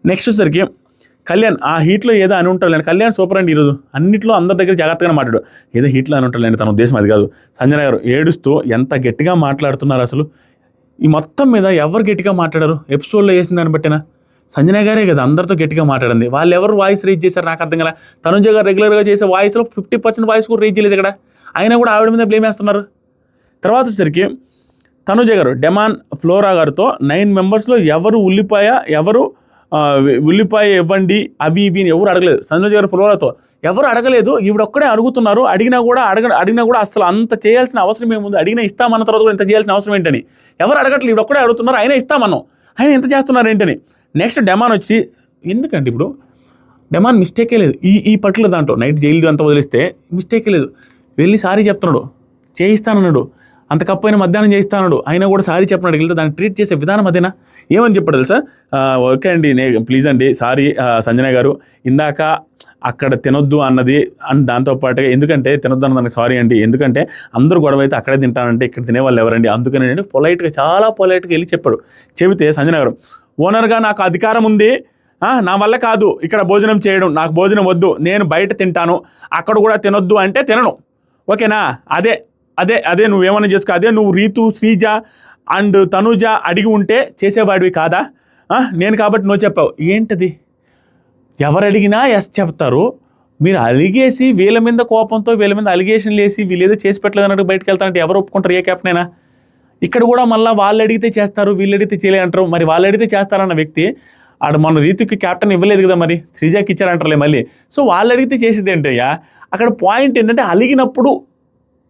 [SPEAKER 1] నెక్స్ట్ సరికి కళ్యాణ్ ఆ హీట్లో ఏదో అని ఉంటాడు, కళ్యాణ్ సూపర్ అండి ఈరోజు అన్నింటిలో అందరి దగ్గర జాగ్రత్తగా మాట్లాడు, ఏదో హీట్లో అని ఉంటాడు తన ఉద్దేశం అది కాదు. సంజన గారు ఏడుస్తూ ఎంత గట్టిగా మాట్లాడుతున్నారు అసలు, ఈ మొత్తం మీద ఎవరు గట్టిగా మాట్లాడారు ఎపిసోడ్లో వేసిన దాన్ని బట్టినా సంజన గారే కదా అందరితో గట్టిగా మాట్లాడింది. వాళ్ళు ఎవరు వాయిస్ రేజ్ చేశారు నాకు అర్థం కదా. తనుజ గారు రెగ్యులర్గా చేసే వాయిస్లో 50% వాయిస్ కూడా రేజ్ చేయలేదు ఇక్కడ, అయినా కూడా ఆవిడ మీద బ్లేమ్ వేస్తున్నారు. తర్వాత వచ్చేసరికి తనుజ గారు డెమాన్ ఫ్లోరా గారితో 9 మెంబర్స్లో ఎవరు ఉల్లిపాయ ఇవ్వండి అవి ఇవి ఎవరు అడగలేదు. సంజయ్ గారు ఫ్లోరాతో ఎవరు అడగలేదు, ఈవిడొక్కడే అడుగుతున్నారు. అడిగినా కూడా అసలు అంత చేయాల్సిన అవసరం ఏముంది, అడిగినా ఇస్తామన్న తర్వాత కూడా ఇంత చేయాల్సిన అవసరం ఏంటని ఎవరు అడగట్లేదు, ఈవిడొక్కడే అడుగుతున్నారు, అయినా ఇస్తామన్నాం, ఆయన ఎంత చేస్తున్నారు ఏంటని. నెక్స్ట్ డెమాన్ వచ్చి ఎందుకంటే ఇప్పుడు డెమాన్ మిస్టేకే లేదు ఈ పర్టికులర్ దాంట్లో, నైట్ జైలు అంతా వదిలేస్తే మిస్టేకే లేదు, వెళ్ళి సారీ చెప్తున్నాడు, చేయిస్తానన్నాడు, అంత కప్పైనా మధ్యాహ్నం చేయిస్తాడు, అయినా కూడా సారీ చెప్పినాడు. వెళ్తే దాన్ని ట్రీట్ చేసే విధానం అదేనా, ఏమని చెప్పాడు తెలుసా, ఓకే అండి ప్లీజ్ అండి సారీ సంజన గారు, ఇందాక అక్కడ తినొద్దు అన్నది అండ్ దాంతోపాటుగా ఎందుకంటే తినొద్దు అన్నదానికి సారీ అండి, ఎందుకంటే అందరూ గొడవ అయితే అక్కడే తింటానంటే ఇక్కడ తినేవాళ్ళు ఎవరండి, అందుకని నేను చాలా పొలైట్గా వెళ్ళి చెప్పాడు. చెబితే సంజన గారు ఓనర్గా నాకు అధికారం ఉంది, నా వల్ల కాదు ఇక్కడ భోజనం చేయడం, నాకు భోజనం వద్దు, నేను బయట తింటాను, అక్కడ కూడా తినొద్దు అంటే తినను, ఓకేనా, అదే నువ్వేమన్నా చేసుకో, అదే నువ్వు రీతు శ్రీజ అండ్ తనుజ అడిగి ఉంటే చేసేవాడివి కాదా, నేను కాబట్టి నువ్వు చెప్పావు ఏంటది, ఎవరు అడిగినా ఎస్ చెప్తారు, మీరు అలిగేసి వీళ్ళ మీద కోపంతో వీళ్ళ మీద అలిగేషన్లు వేసి వీళ్ళు ఏదో చేసి పెట్టలేదు అన్నట్టు బయటకు వెళ్తానంటే ఎవరు ఒప్పుకుంటారు, ఏ క్యాప్టెన్ అయినా. ఇక్కడ కూడా మళ్ళీ వాళ్ళు అడిగితే చేస్తారు వీళ్ళు అడిగితే చేయలే అంటారు. మరి వాళ్ళు అడిగితే చేస్తారన్న వ్యక్తి ఆడ మన రీతుకి క్యాప్టెన్ ఇవ్వలేదు కదా, మరి శ్రీజాకి ఇచ్చారంటారులే మళ్ళీ. సో వాళ్ళు అడిగితే చేసేది ఏంటయ్యా, అక్కడ పాయింట్ ఏంటంటే అలిగినప్పుడు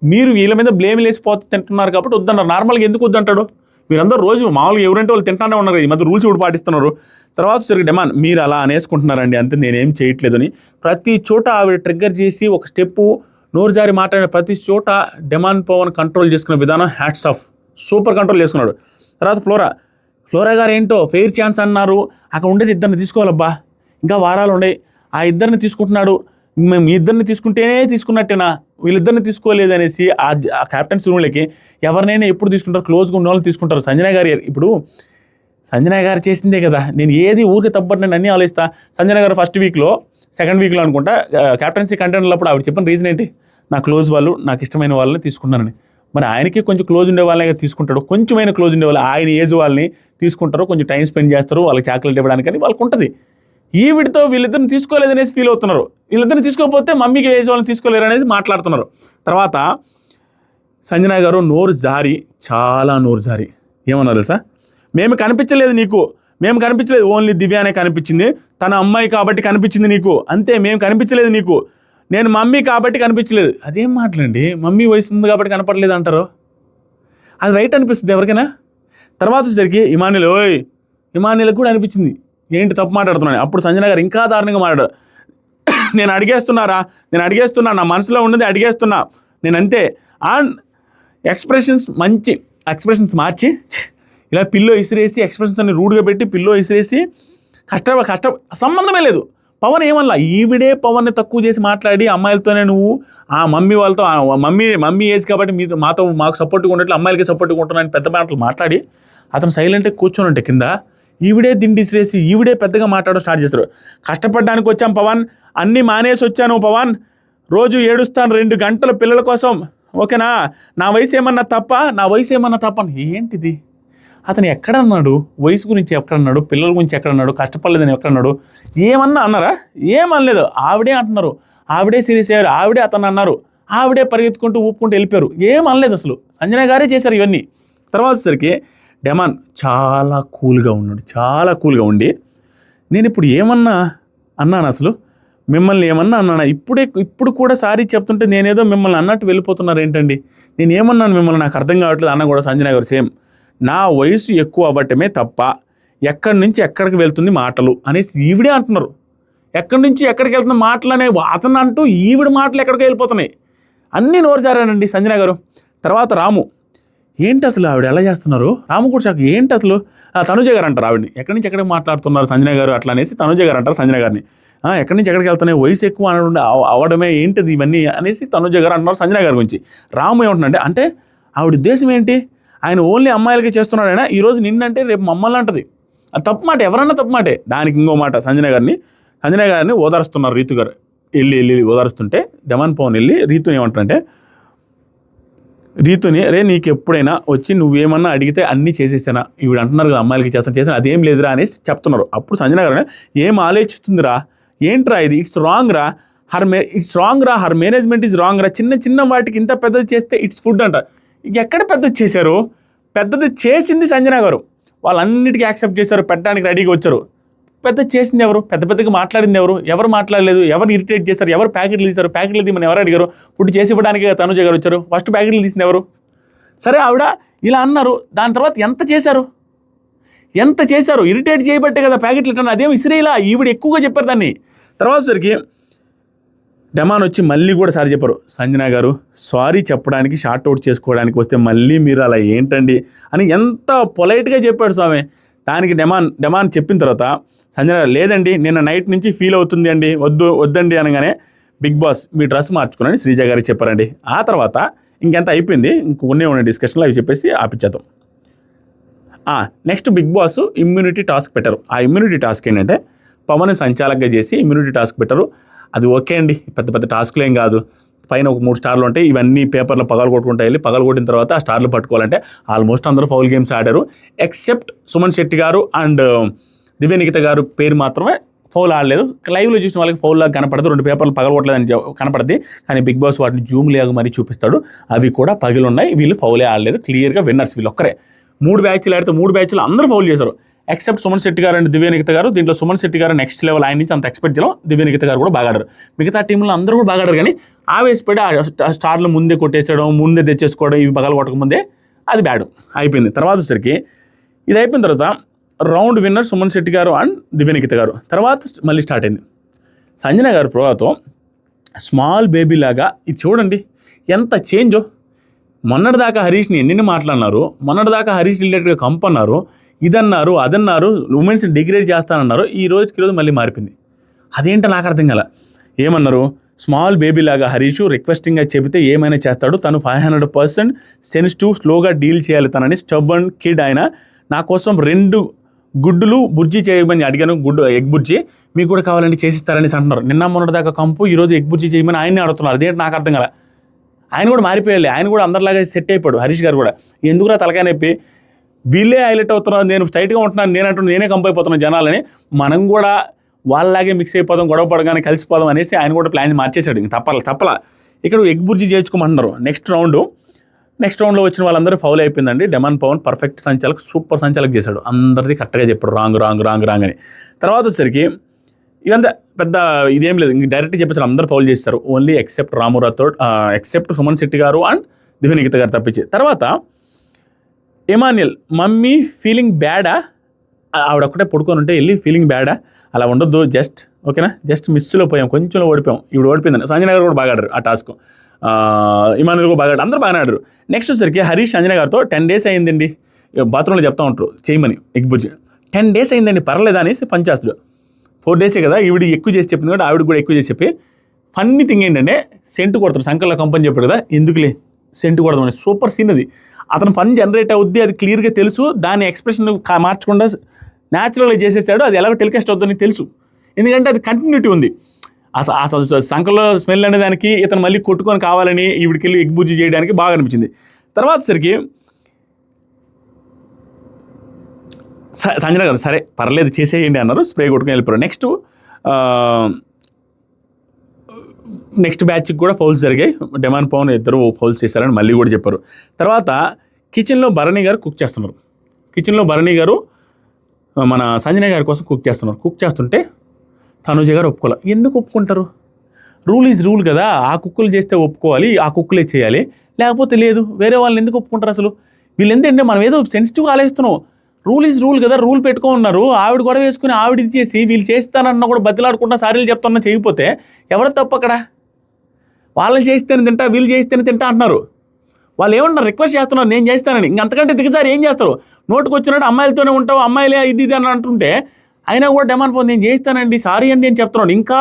[SPEAKER 1] మీరు వీళ్ళ మీద బ్లేమ్ లేసిపోతూ తింటున్నారు కాబట్టి వద్దన్నారు. నార్మల్గా ఎందుకు వద్దంటాడు, మీరందరూ రోజు మామూలుగా ఎవరంటే వాళ్ళు తింటానే ఉన్నారు, ఈ మధ్య రూల్స్ కూడా పాటిస్తున్నారు. తర్వాత సరిగ్గా డెమాన్ మీరు అలా అనేసుకుంటున్నారండి అంతే, నేనేం చేయట్లేదని ప్రతి చోట ఆవిడ ట్రిగ్గర్ చేసి ఒక స్టెప్పు నోరు జారి మాట్లాడిన ప్రతి చోట డెమాన్ పవన్ కంట్రోల్ చేసుకునే విధానం హ్యాట్స్ ఆఫ్, సూపర్ కంట్రోల్ చేసుకున్నాడు. తర్వాత ఫ్లోరా గారు ఏంటో ఫెయిర్ ఛాన్స్ అన్నారు, అక్కడ ఉండేది ఇద్దరిని తీసుకోవాలబ్బా, ఇంకా వారాలు ఉన్నాయి, ఆ ఇద్దరిని తీసుకుంటున్నాడు, మేము మీ ఇద్దరిని తీసుకుంటేనే తీసుకున్నట్టేనా, వీళ్ళిద్దరిని తీసుకోలేదు అనేసి ఆ క్యాప్టెన్స్ రూమ్లకి ఎవరినైనా ఎప్పుడు తీసుకుంటారు, క్లోజ్గా ఉన్న వాళ్ళు తీసుకుంటారు. సంజన గారు చేసిందే కదా, నేను ఏది ఊరికి తప్పటి నేను అన్నీ ఆలోచిస్తా. సంజన గారు సెకండ్ వీక్లో అనుకుంటా క్యాప్టెన్సీ కంటెంట్లప్పుడు ఆవిడ చెప్పిన రీజన్ ఏంటి, నా క్లోజ్ వాళ్ళు నాకు ఇష్టమైన వాళ్ళని తీసుకున్నానని. మరి ఆయనకి కొంచెం క్లోజ్ ఉండే వాళ్ళని తీసుకుంటాడు, కొంచెమైనా క్లోజ్ ఉండే వాళ్ళు ఆయన ఏజ్ వాళ్ళని తీసుకుంటారు, కొంచెం టైం స్పెండ్ చేస్తారు, వాళ్ళకి చాక్లెట్ ఇవ్వడానికి వాళ్ళకి ఉంటుంది. వీడితో వీళ్ళిద్దరిని తీసుకోలేదనేసి ఫీల్ అవుతున్నారు, వీళ్ళిద్దరిని తీసుకోకపోతే మమ్మీకి ఏజ్ వాళ్ళని తీసుకోలేరు అనేది మాట్లాడుతున్నారు. తర్వాత సంజన గారు నోరు జారి, చాలా నోరు జారి ఏమన్నారు తెలుసా, మేము కనిపించలేదు నీకు, మేము కనిపించలేదు, ఓన్లీ దివ్యానే కనిపించింది, తన అమ్మాయి కాబట్టి కనిపించింది నీకు, అంతే, మేము కనిపించలేదు నీకు, నేను మమ్మీ కాబట్టి కనిపించలేదు. అదేం మాటలండి, మమ్మీ వయసు ఉంది కాబట్టి కనపడలేదు అంటారు, అది రైట్ అనిపిస్తుంది ఎవరికైనా. తర్వాత వచ్చేసరికి ఇమానిలకు కూడా అనిపించింది ఏంటి తప్పు మాట్లాడుతున్నాను. అప్పుడు సంజన గారు ఇంకా దారుణంగా మాట్లాడారు, నేను అడిగేస్తున్నా, నా మనసులో ఉన్నది అడిగేస్తున్నా, నేను అంతే. అండ్ మంచి ఎక్స్ప్రెషన్స్ మార్చి ఇలా పిల్లో ఇసిరేసి, ఎక్స్ప్రెషన్స్ అన్ని రూడ్గా పెట్టి పిల్లో ఇసిరేసి, కష్ట సంబంధమే లేదు. పవన్ ఏమల్లా, ఈవిడే పవన్ని తక్కువ చేసి మాట్లాడి అమ్మాయిలతోనే నువ్వు ఆ మమ్మీ వాళ్ళతో మమ్మీ ఏజ్ కాబట్టి మాకు సపోర్ట్గా ఉండట్లు అమ్మాయిలకి సపోర్ట్గా ఉంటున్నాను పెద్ద మాటలు మాట్లాడి అతను సైలెంట్గా కూర్చొని ఉంటే కింద ఈవిడే దిండిసిరేసి ఈవిడే పెద్దగా మాట్లాడడం స్టార్ట్ చేస్తారు. కష్టపడడానికి వచ్చాం పవన్, అన్నీ మానేసి వచ్చాను పవన్, రోజు ఏడుస్తాను 2 గంటల పిల్లల కోసం, ఓకేనా, నా వయసు ఏమన్నా తప్ప. ఏంటిది, అతను ఎక్కడన్నాడు, వయసు గురించి ఎక్కడన్నాడు, పిల్లల గురించి ఎక్కడన్నాడు, కష్టపడలేదని ఎక్కడన్నాడు, ఏమన్నా అన్నారా? ఏమనలేదు. ఆవిడే అంటున్నారు, ఆవిడే సీరియస్ అయ్యారు, ఆవిడే అతను అన్నారు, ఆవిడే పరిగెత్తుకుంటూ ఊపుకుంటూ వెళ్ళిపోయారు, ఏమనలేదు అసలు. సంజన గారే చేశారు ఇవన్నీ. తర్వాత వచ్చేసరికి డెమాన్ చాలా కూల్గా ఉండి, నేను ఇప్పుడు ఏమన్నా అన్నాను అసలు, మిమ్మల్ని ఏమన్నా అన్నానా, ఇప్పుడు కూడా సారీ చెప్తుంటే నేనేదో మిమ్మల్ని అన్నట్టు వెళ్ళిపోతున్నారు ఏంటండి, నేను ఏమన్నాను మిమ్మల్ని, నాకు అర్థం కావట్లేదు అన్న కూడా సంజన గారు సేమ్, నా వయసు ఎక్కువ అవ్వటమే తప్ప ఎక్కడి నుంచి ఎక్కడికి వెళ్తుంది మాటలు అనేసి ఈవిడే అంటున్నారు. ఎక్కడి నుంచి ఎక్కడికి వెళ్తున్న మాటలు అనే అతను అంటూ ఈవిడ మాటలు ఎక్కడికి వెళ్ళిపోతున్నాయి, అన్నీ నోరు జారానండి సంజన గారు. తర్వాత రాము, ఏంటి అసలు ఆవిడ ఎలా చేస్తున్నారు, రాము కూడా షాక్, ఏంటి అసలు తనుజ గారు అంటారు ఆవిడని, ఎక్కడి నుంచి ఎక్కడికి మాట్లాడుతున్నారు సంజన గారు అట్లా అనేసి తనుజ గారు అంటారు సంజన గారిని, ఎక్కడి నుంచి ఎక్కడికి వెళ్తున్నాయి, వయసు ఎక్కువ అవడమే ఏంటిది ఇవన్నీ అనేసి తనుజ గారు అంటున్నారు సంజన గారి గురించి. రాము ఏమంటున్నాడంటే, అంటే ఆవిడ ఉద్దేశం ఏంటి, ఆయన ఓన్లీ అమ్మాయిలకి చేస్తున్నాడైనా, ఈరోజు నిన్నంటే రేపు మమ్మల్ని అంటది, అది తప్పు మాట, ఎవరన్నా తప్పు మాటే. దానికి ఇంకో మాట, సంజన గారిని ఓదారుస్తున్నారు రీతు గారు, వెళ్ళి ఓదారుస్తుంటే డెమాన్ పవన్ వెళ్ళి రీతుని ఏమంటారంటే, రీతుని రే నీకు ఎప్పుడైనా వచ్చి నువ్వేమన్నా అడిగితే అన్నీ చేసేసానా, ఈవిడ అంటున్నారు కదా అమ్మాయిలకి చేశాను అదేం లేదురా అనేసి చెప్తున్నారు. అప్పుడు సంజన గారు ఏం ఆలోచిస్తుందిరా, ఏంట్రా ఇది, ఇట్స్ రాంగ్ రా, హర్ మేనేజ్మెంట్ ఈజ్ రాంగ్ రా, చిన్న వాటికి ఇంత పెద్దది చేస్తే ఇట్స్ ఫుడ్ అంట. ఎక్కడ పెద్దది చేశారు, పెద్దది చేసింది సంజన గారు, వాళ్ళన్నిటికీ యాక్సెప్ట్ చేశారు, పెట్టడానికి రెడీగా వచ్చారు. పెద్ద చేసింది ఎవరు, పెద్దగా మాట్లాడింది ఎవరు మాట్లాడలేదు, ఎవరు ఇరిటేట్ చేశారు, ఎవరు ప్యాకెట్లు తీశారు, ప్యాకెట్లు తీయమని ఎవరు అడిగారు, ఫుడ్ చేసి ఇవ్వడానికి తనుజ గారు వచ్చారు, ఫస్ట్ ప్యాకెట్లు తీసింది ఎవరు. సరే ఆవిడ ఇలా అన్నారు, దాని తర్వాత ఎంత చేశారు, ఇరిటేట్ చేయబట్టే కదా ప్యాకెట్లు ఇట్లా, అదేం ఇసిరేలా, ఈవిడ ఎక్కువగా చెప్పారు దాన్ని. తర్వాత సరికి డెమాన్ వచ్చి మళ్ళీ కూడా సారీ చెప్పారు, సంజన గారు సారీ చెప్పడానికి షార్ట్ అవుట్ చేసుకోవడానికి వస్తే మళ్ళీ మీరు అలా ఏంటండి అని ఎంత పొలైట్గా చెప్పాడు స్వామి. దానికి డెమాన్ చెప్పిన తర్వాత సంజన లేదండి నిన్న నైట్ నుంచి ఫీల్ అవుతుంది అండి, వద్దండి అనగానే బిగ్ బాస్ మీ డ్రెస్ మార్చుకుని శ్రీజ గారికి చెప్పారండి. ఆ తర్వాత ఇంకెంత అయిపోయింది, ఇంకొన్ని డిస్కషన్లో అవి చెప్పేసి ఆపిచ్చేద్దాం. Next Bigg Boss immunity task పెట్టారు. ఆ ఇమ్యూనిటీ టాస్క్ ఏంటంటే పవన్ సంచాలకంగా చేసి ఇమ్యూనిటీ టాస్క్ పెట్టారు. అది ఓకే అండి, పెద్ద టటాస్క్లు ఏం కాదు, పైన ఒక 3 స్టార్లు ఉంటాయి, ఇవన్నీ పేపర్లో పగలగొట్టుకుంటా వెళ్ళి పగలగొట్టిన తర్వాత ఆ స్టార్లు పట్టుకోవాలంటే ఆల్మోస్ట్ అందరూ ఫౌల్ గేమ్స్ ఆడారు, ఎక్సెప్ట్ సుమన్ శెట్టి గారు అండ్ దివ్యనిఖిత గారు పేరు మాత్రమే ఫౌల్ ఆడలేదు. లైవ్లో చూసిన వాళ్ళకి ఫౌల్ లాగా కనపడదు, 2 పేపర్లు పగలగొట్టలేదని కనపడద్ది, కానీ బిగ్ బాస్ వాటిని జూమ్ లేక మరీ చూపిస్తాడు, అవి కూడా పగిలున్నాయి, వీళ్ళు ఫౌలే ఆడలేదు, క్లియర్గా విన్నర్స్ వీళ్ళు ఒక్కరే. 3 బ్యాచ్లు ఆడితే 3 బ్యాచ్లు అందరూ ఫౌల్ చేశారు, ఎక్సెప్ట్ సుమన్ శెట్టి గారు అండ్ దివ్యనిఖిత గారు. దీంట్లో సుమన్ శెట్టి గారు నెక్స్ట్ లెవెల్, ఆయన నుంచి అంత ఎక్స్పెక్ట్ చేయడం, దివ్యనిఖిత గారు కూడా బాగా ఆడారు. మిగతా టీంలో అందరూ కూడా బాగా ఆడారు, కానీ ఆవేశపడి ఆ స్టార్లు ముందే కొట్టేసేయడం, ముందే తెచ్చేసుకోవడం, ఇవి పగలు కొట్టక ముందే అది బ్యాడ్ అయిపోయింది. తర్వాత వచ్చరికి ఇది అయిపోయిన తర్వాత రౌండ్ విన్నర్ సుమన్ శెట్టి గారు అండ్ దివ్యనిఖిత గారు. తర్వాత మళ్ళీ స్టార్ట్ అయింది సంజన గారు ప్రోతో స్మాల్ బేబీ లాగా. ఇది చూడండి ఎంత చేంజో, మొన్నటిదాకా హరీష్ని ఎన్ని మాట్లాడినారు, మొన్నటిదాకా హరీష్ రిలేటెడ్గా కంపన్నారు, ఇదన్నారు అదన్నారు, ఉమెన్స్ డిగ్రేడ్ చేస్తానన్నారు, ఈ రోజు మళ్ళీ మారిపోయింది. అదేంటో నాకు అర్థం కాల. ఏమన్నారు, స్మాల్ బేబీ లాగా హరీష్ రిక్వెస్టింగ్గా చెబితే ఏమైనా చేస్తాడు, తను 500% సెన్సిటివ్, స్లోగా డీల్ చేయాలి తనని, స్టబ్బర్న్ కిడ్ ఆయన, నా కోసం 2 గుడ్డులు బుర్జీ చేయమని అడిగాను, ఎగ్ బుర్జీ మీకు కూడా కావాలంటే చేసిస్తారని అంటున్నారు. నిన్న మొన్నటిదాకా కంపు, ఈరోజు ఎగ్ బుర్జీ చేయమని ఆయన్ని అడుగుతున్నారు. అదేంటి నాకు అర్థం కాల. ఆయన కూడా మారిపోయాలి, ఆయన కూడా అందరిలాగా సెట్ అయిపోయాడు. హరీష్ గారు కూడా ఎందుకురా తలకాయ నొప్పి, వీళ్ళే హైలైట్ అవుతున్నారు, నేను స్ట్రైట్గా ఉంటున్నాను, నేనే కంపు అయిపోతున్నాను జనాలని, మనం కూడా వాళ్ళలాగే మిక్స్ అయిపోదాం, గొడవ పడగానే కలిసిపోదాం అనేసి ఆయన కూడా ప్లాన్ మార్చేశాడు. ఇంక తప్పలా ఇక్కడ ఎగ్ బుర్జీ చేర్చుకోమంటున్నారు. నెక్స్ట్ రౌండ్ నెక్స్ట్ రౌండ్లో వచ్చిన వాళ్ళందరూ ఫౌల్ అయిపోయిందండి. డెమాన్ పవన్ పర్ఫెక్ట్ సంచాలక్, సూపర్ సంచాలక్ చేశాడు. అందరిది కరెక్ట్గా చెప్పాడు, రాంగ్ అని. తర్వాత వచ్చేసరికి ఇదంతా పెద్ద ఇదేం లేదు, ఇంక డైరెక్ట్గా చెప్పేసారు, అందరూ ఫౌల్ చేస్తారు. ఓన్లీ ఎక్సెప్ట్ రాము రాథోడ్, ఎక్సెప్ట్ సుమన్ శెట్టి గారు అండ్ దివ్యనిఖిత గారు తప్పించి. తర్వాత ఎమాన్యుల్, మమ్మీ ఫీలింగ్ బ్యాడా, ఆవిడ ఒక్కటే పడుకొని ఉంటే వెళ్ళి ఫీలింగ్ బ్యాడా, అలా ఉండొద్దు, జస్ట్ ఓకేనా, జస్ట్ మిస్లో పోయాం, కొంచెంలో ఓడిపోయాం. ఇప్పుడు ఓడిపోయిందండి. సంజన గారు కూడా బాగా ఆడారు ఆ టాస్క్, ఇమానుయల్ కూడా బాగా ఆడారు, అందరూ బాగానే ఆడారు. నెక్స్ట్ వచ్చేసరికి హరీష్ సంజన గారితో 10 days అయిందండి, బాత్రూంలో చెప్తా ఉంటారు చేయమని ఎగ్ బుజ్జి, 10 days అయిందండి పర్లేదా అనేసి పనిచేస్తాడు. 4 days కదా, ఈవిడ ఎక్కువ చేసి చెప్పింది కూడా, ఆవిడ కూడా ఎక్కువ చేసి చెప్పి ఫన్నీ థింగ్ ఏంటంటే సెంటు కొడతాడు. సంకల్లో కంపెనీ చెప్పాడు కదా, ఎందుకులే సెంటు కొడదామని, సూపర్ సీన్ అది. అతను ఫన్ జనరేట్ అవుద్ది, అది క్లియర్గా తెలుసు, దాని ఎక్స్ప్రెషన్ మార్చకుండా న్యాచురల్గా చేసేసాడు. అది ఎలాగో టెలికాస్ట్ అవుతుందని తెలుసు, ఎందుకంటే అది కంటిన్యూటీ ఉంది. అసలు సంకల్లో స్మెల్ అనే దానికి ఇతను మళ్ళీ కొట్టుకొని కావాలని ఈవిడికి వెళ్ళి ఎగ్ బుజ్జి చేయడానికి బాగా అనిపించింది. తర్వాత సరికి సంజన గారు సరే పర్లేదు చేసేయండి అన్నారు, స్ప్రే కొట్టుకొని వెళ్ళిపోయారు. నెక్స్ట్ బ్యాచ్కి కూడా ఫౌల్స్ జరిగాయి. డెమాన్ పవన్ ఇద్దరు ఫౌల్స్ చేశారని మళ్ళీ కూడా చెప్పారు. తర్వాత కిచెన్లో భరణి గారు కుక్ చేస్తున్నారు. కిచెన్లో భరణి గారు మన సంజన గారి కోసం కుక్ చేస్తున్నారు. కుక్ చేస్తుంటే తనుజ గారు ఒప్పుకోవాలి. ఎందుకు ఒప్పుకుంటారు? రూల్ ఈజ్ రూల్ కదా, ఆ కుక్కులు చేస్తే ఒప్పుకోవాలి, ఆ కుక్కులే చేయాలి, లేకపోతే లేదు. వేరే వాళ్ళని ఎందుకు ఒప్పుకుంటారు అసలు? వీళ్ళు ఎందుకంటే మనం ఏదో సెన్సిటివ్గా ఆలోచిస్తున్నాం. రూల్ ఈజ్ రూల్ కదా, రూల్ పెట్టుకున్నారు. ఆవిడ గొడవ వేసుకుని ఆవిడ ఇది చేసి వీళ్ళు చేస్తానన్నా కూడా బతిలాడుకుంటా సారీలు చెప్తున్నా చేయకపోతే ఎవరు తప్పు అక్కడ? వాళ్ళని చేస్తేనే తింటా, వీళ్ళు చేస్తేనే తింటా అంటున్నారు. వాళ్ళు ఏమన్నారు, రిక్వెస్ట్ చేస్తున్నారు నేను చేస్తానని. ఇంకంతకంటే దిగజారి ఏం చేస్తారు? నోటుకు వచ్చినట్టు అమ్మాయిలతోనే ఉంటావు, అమ్మాయిలే ఇది అని అంటుంటే అయినా కూడా డెమాన్ పవన్ నేను చేస్తానండి, సారీ అండి అని చెప్తున్నాను. ఇంకా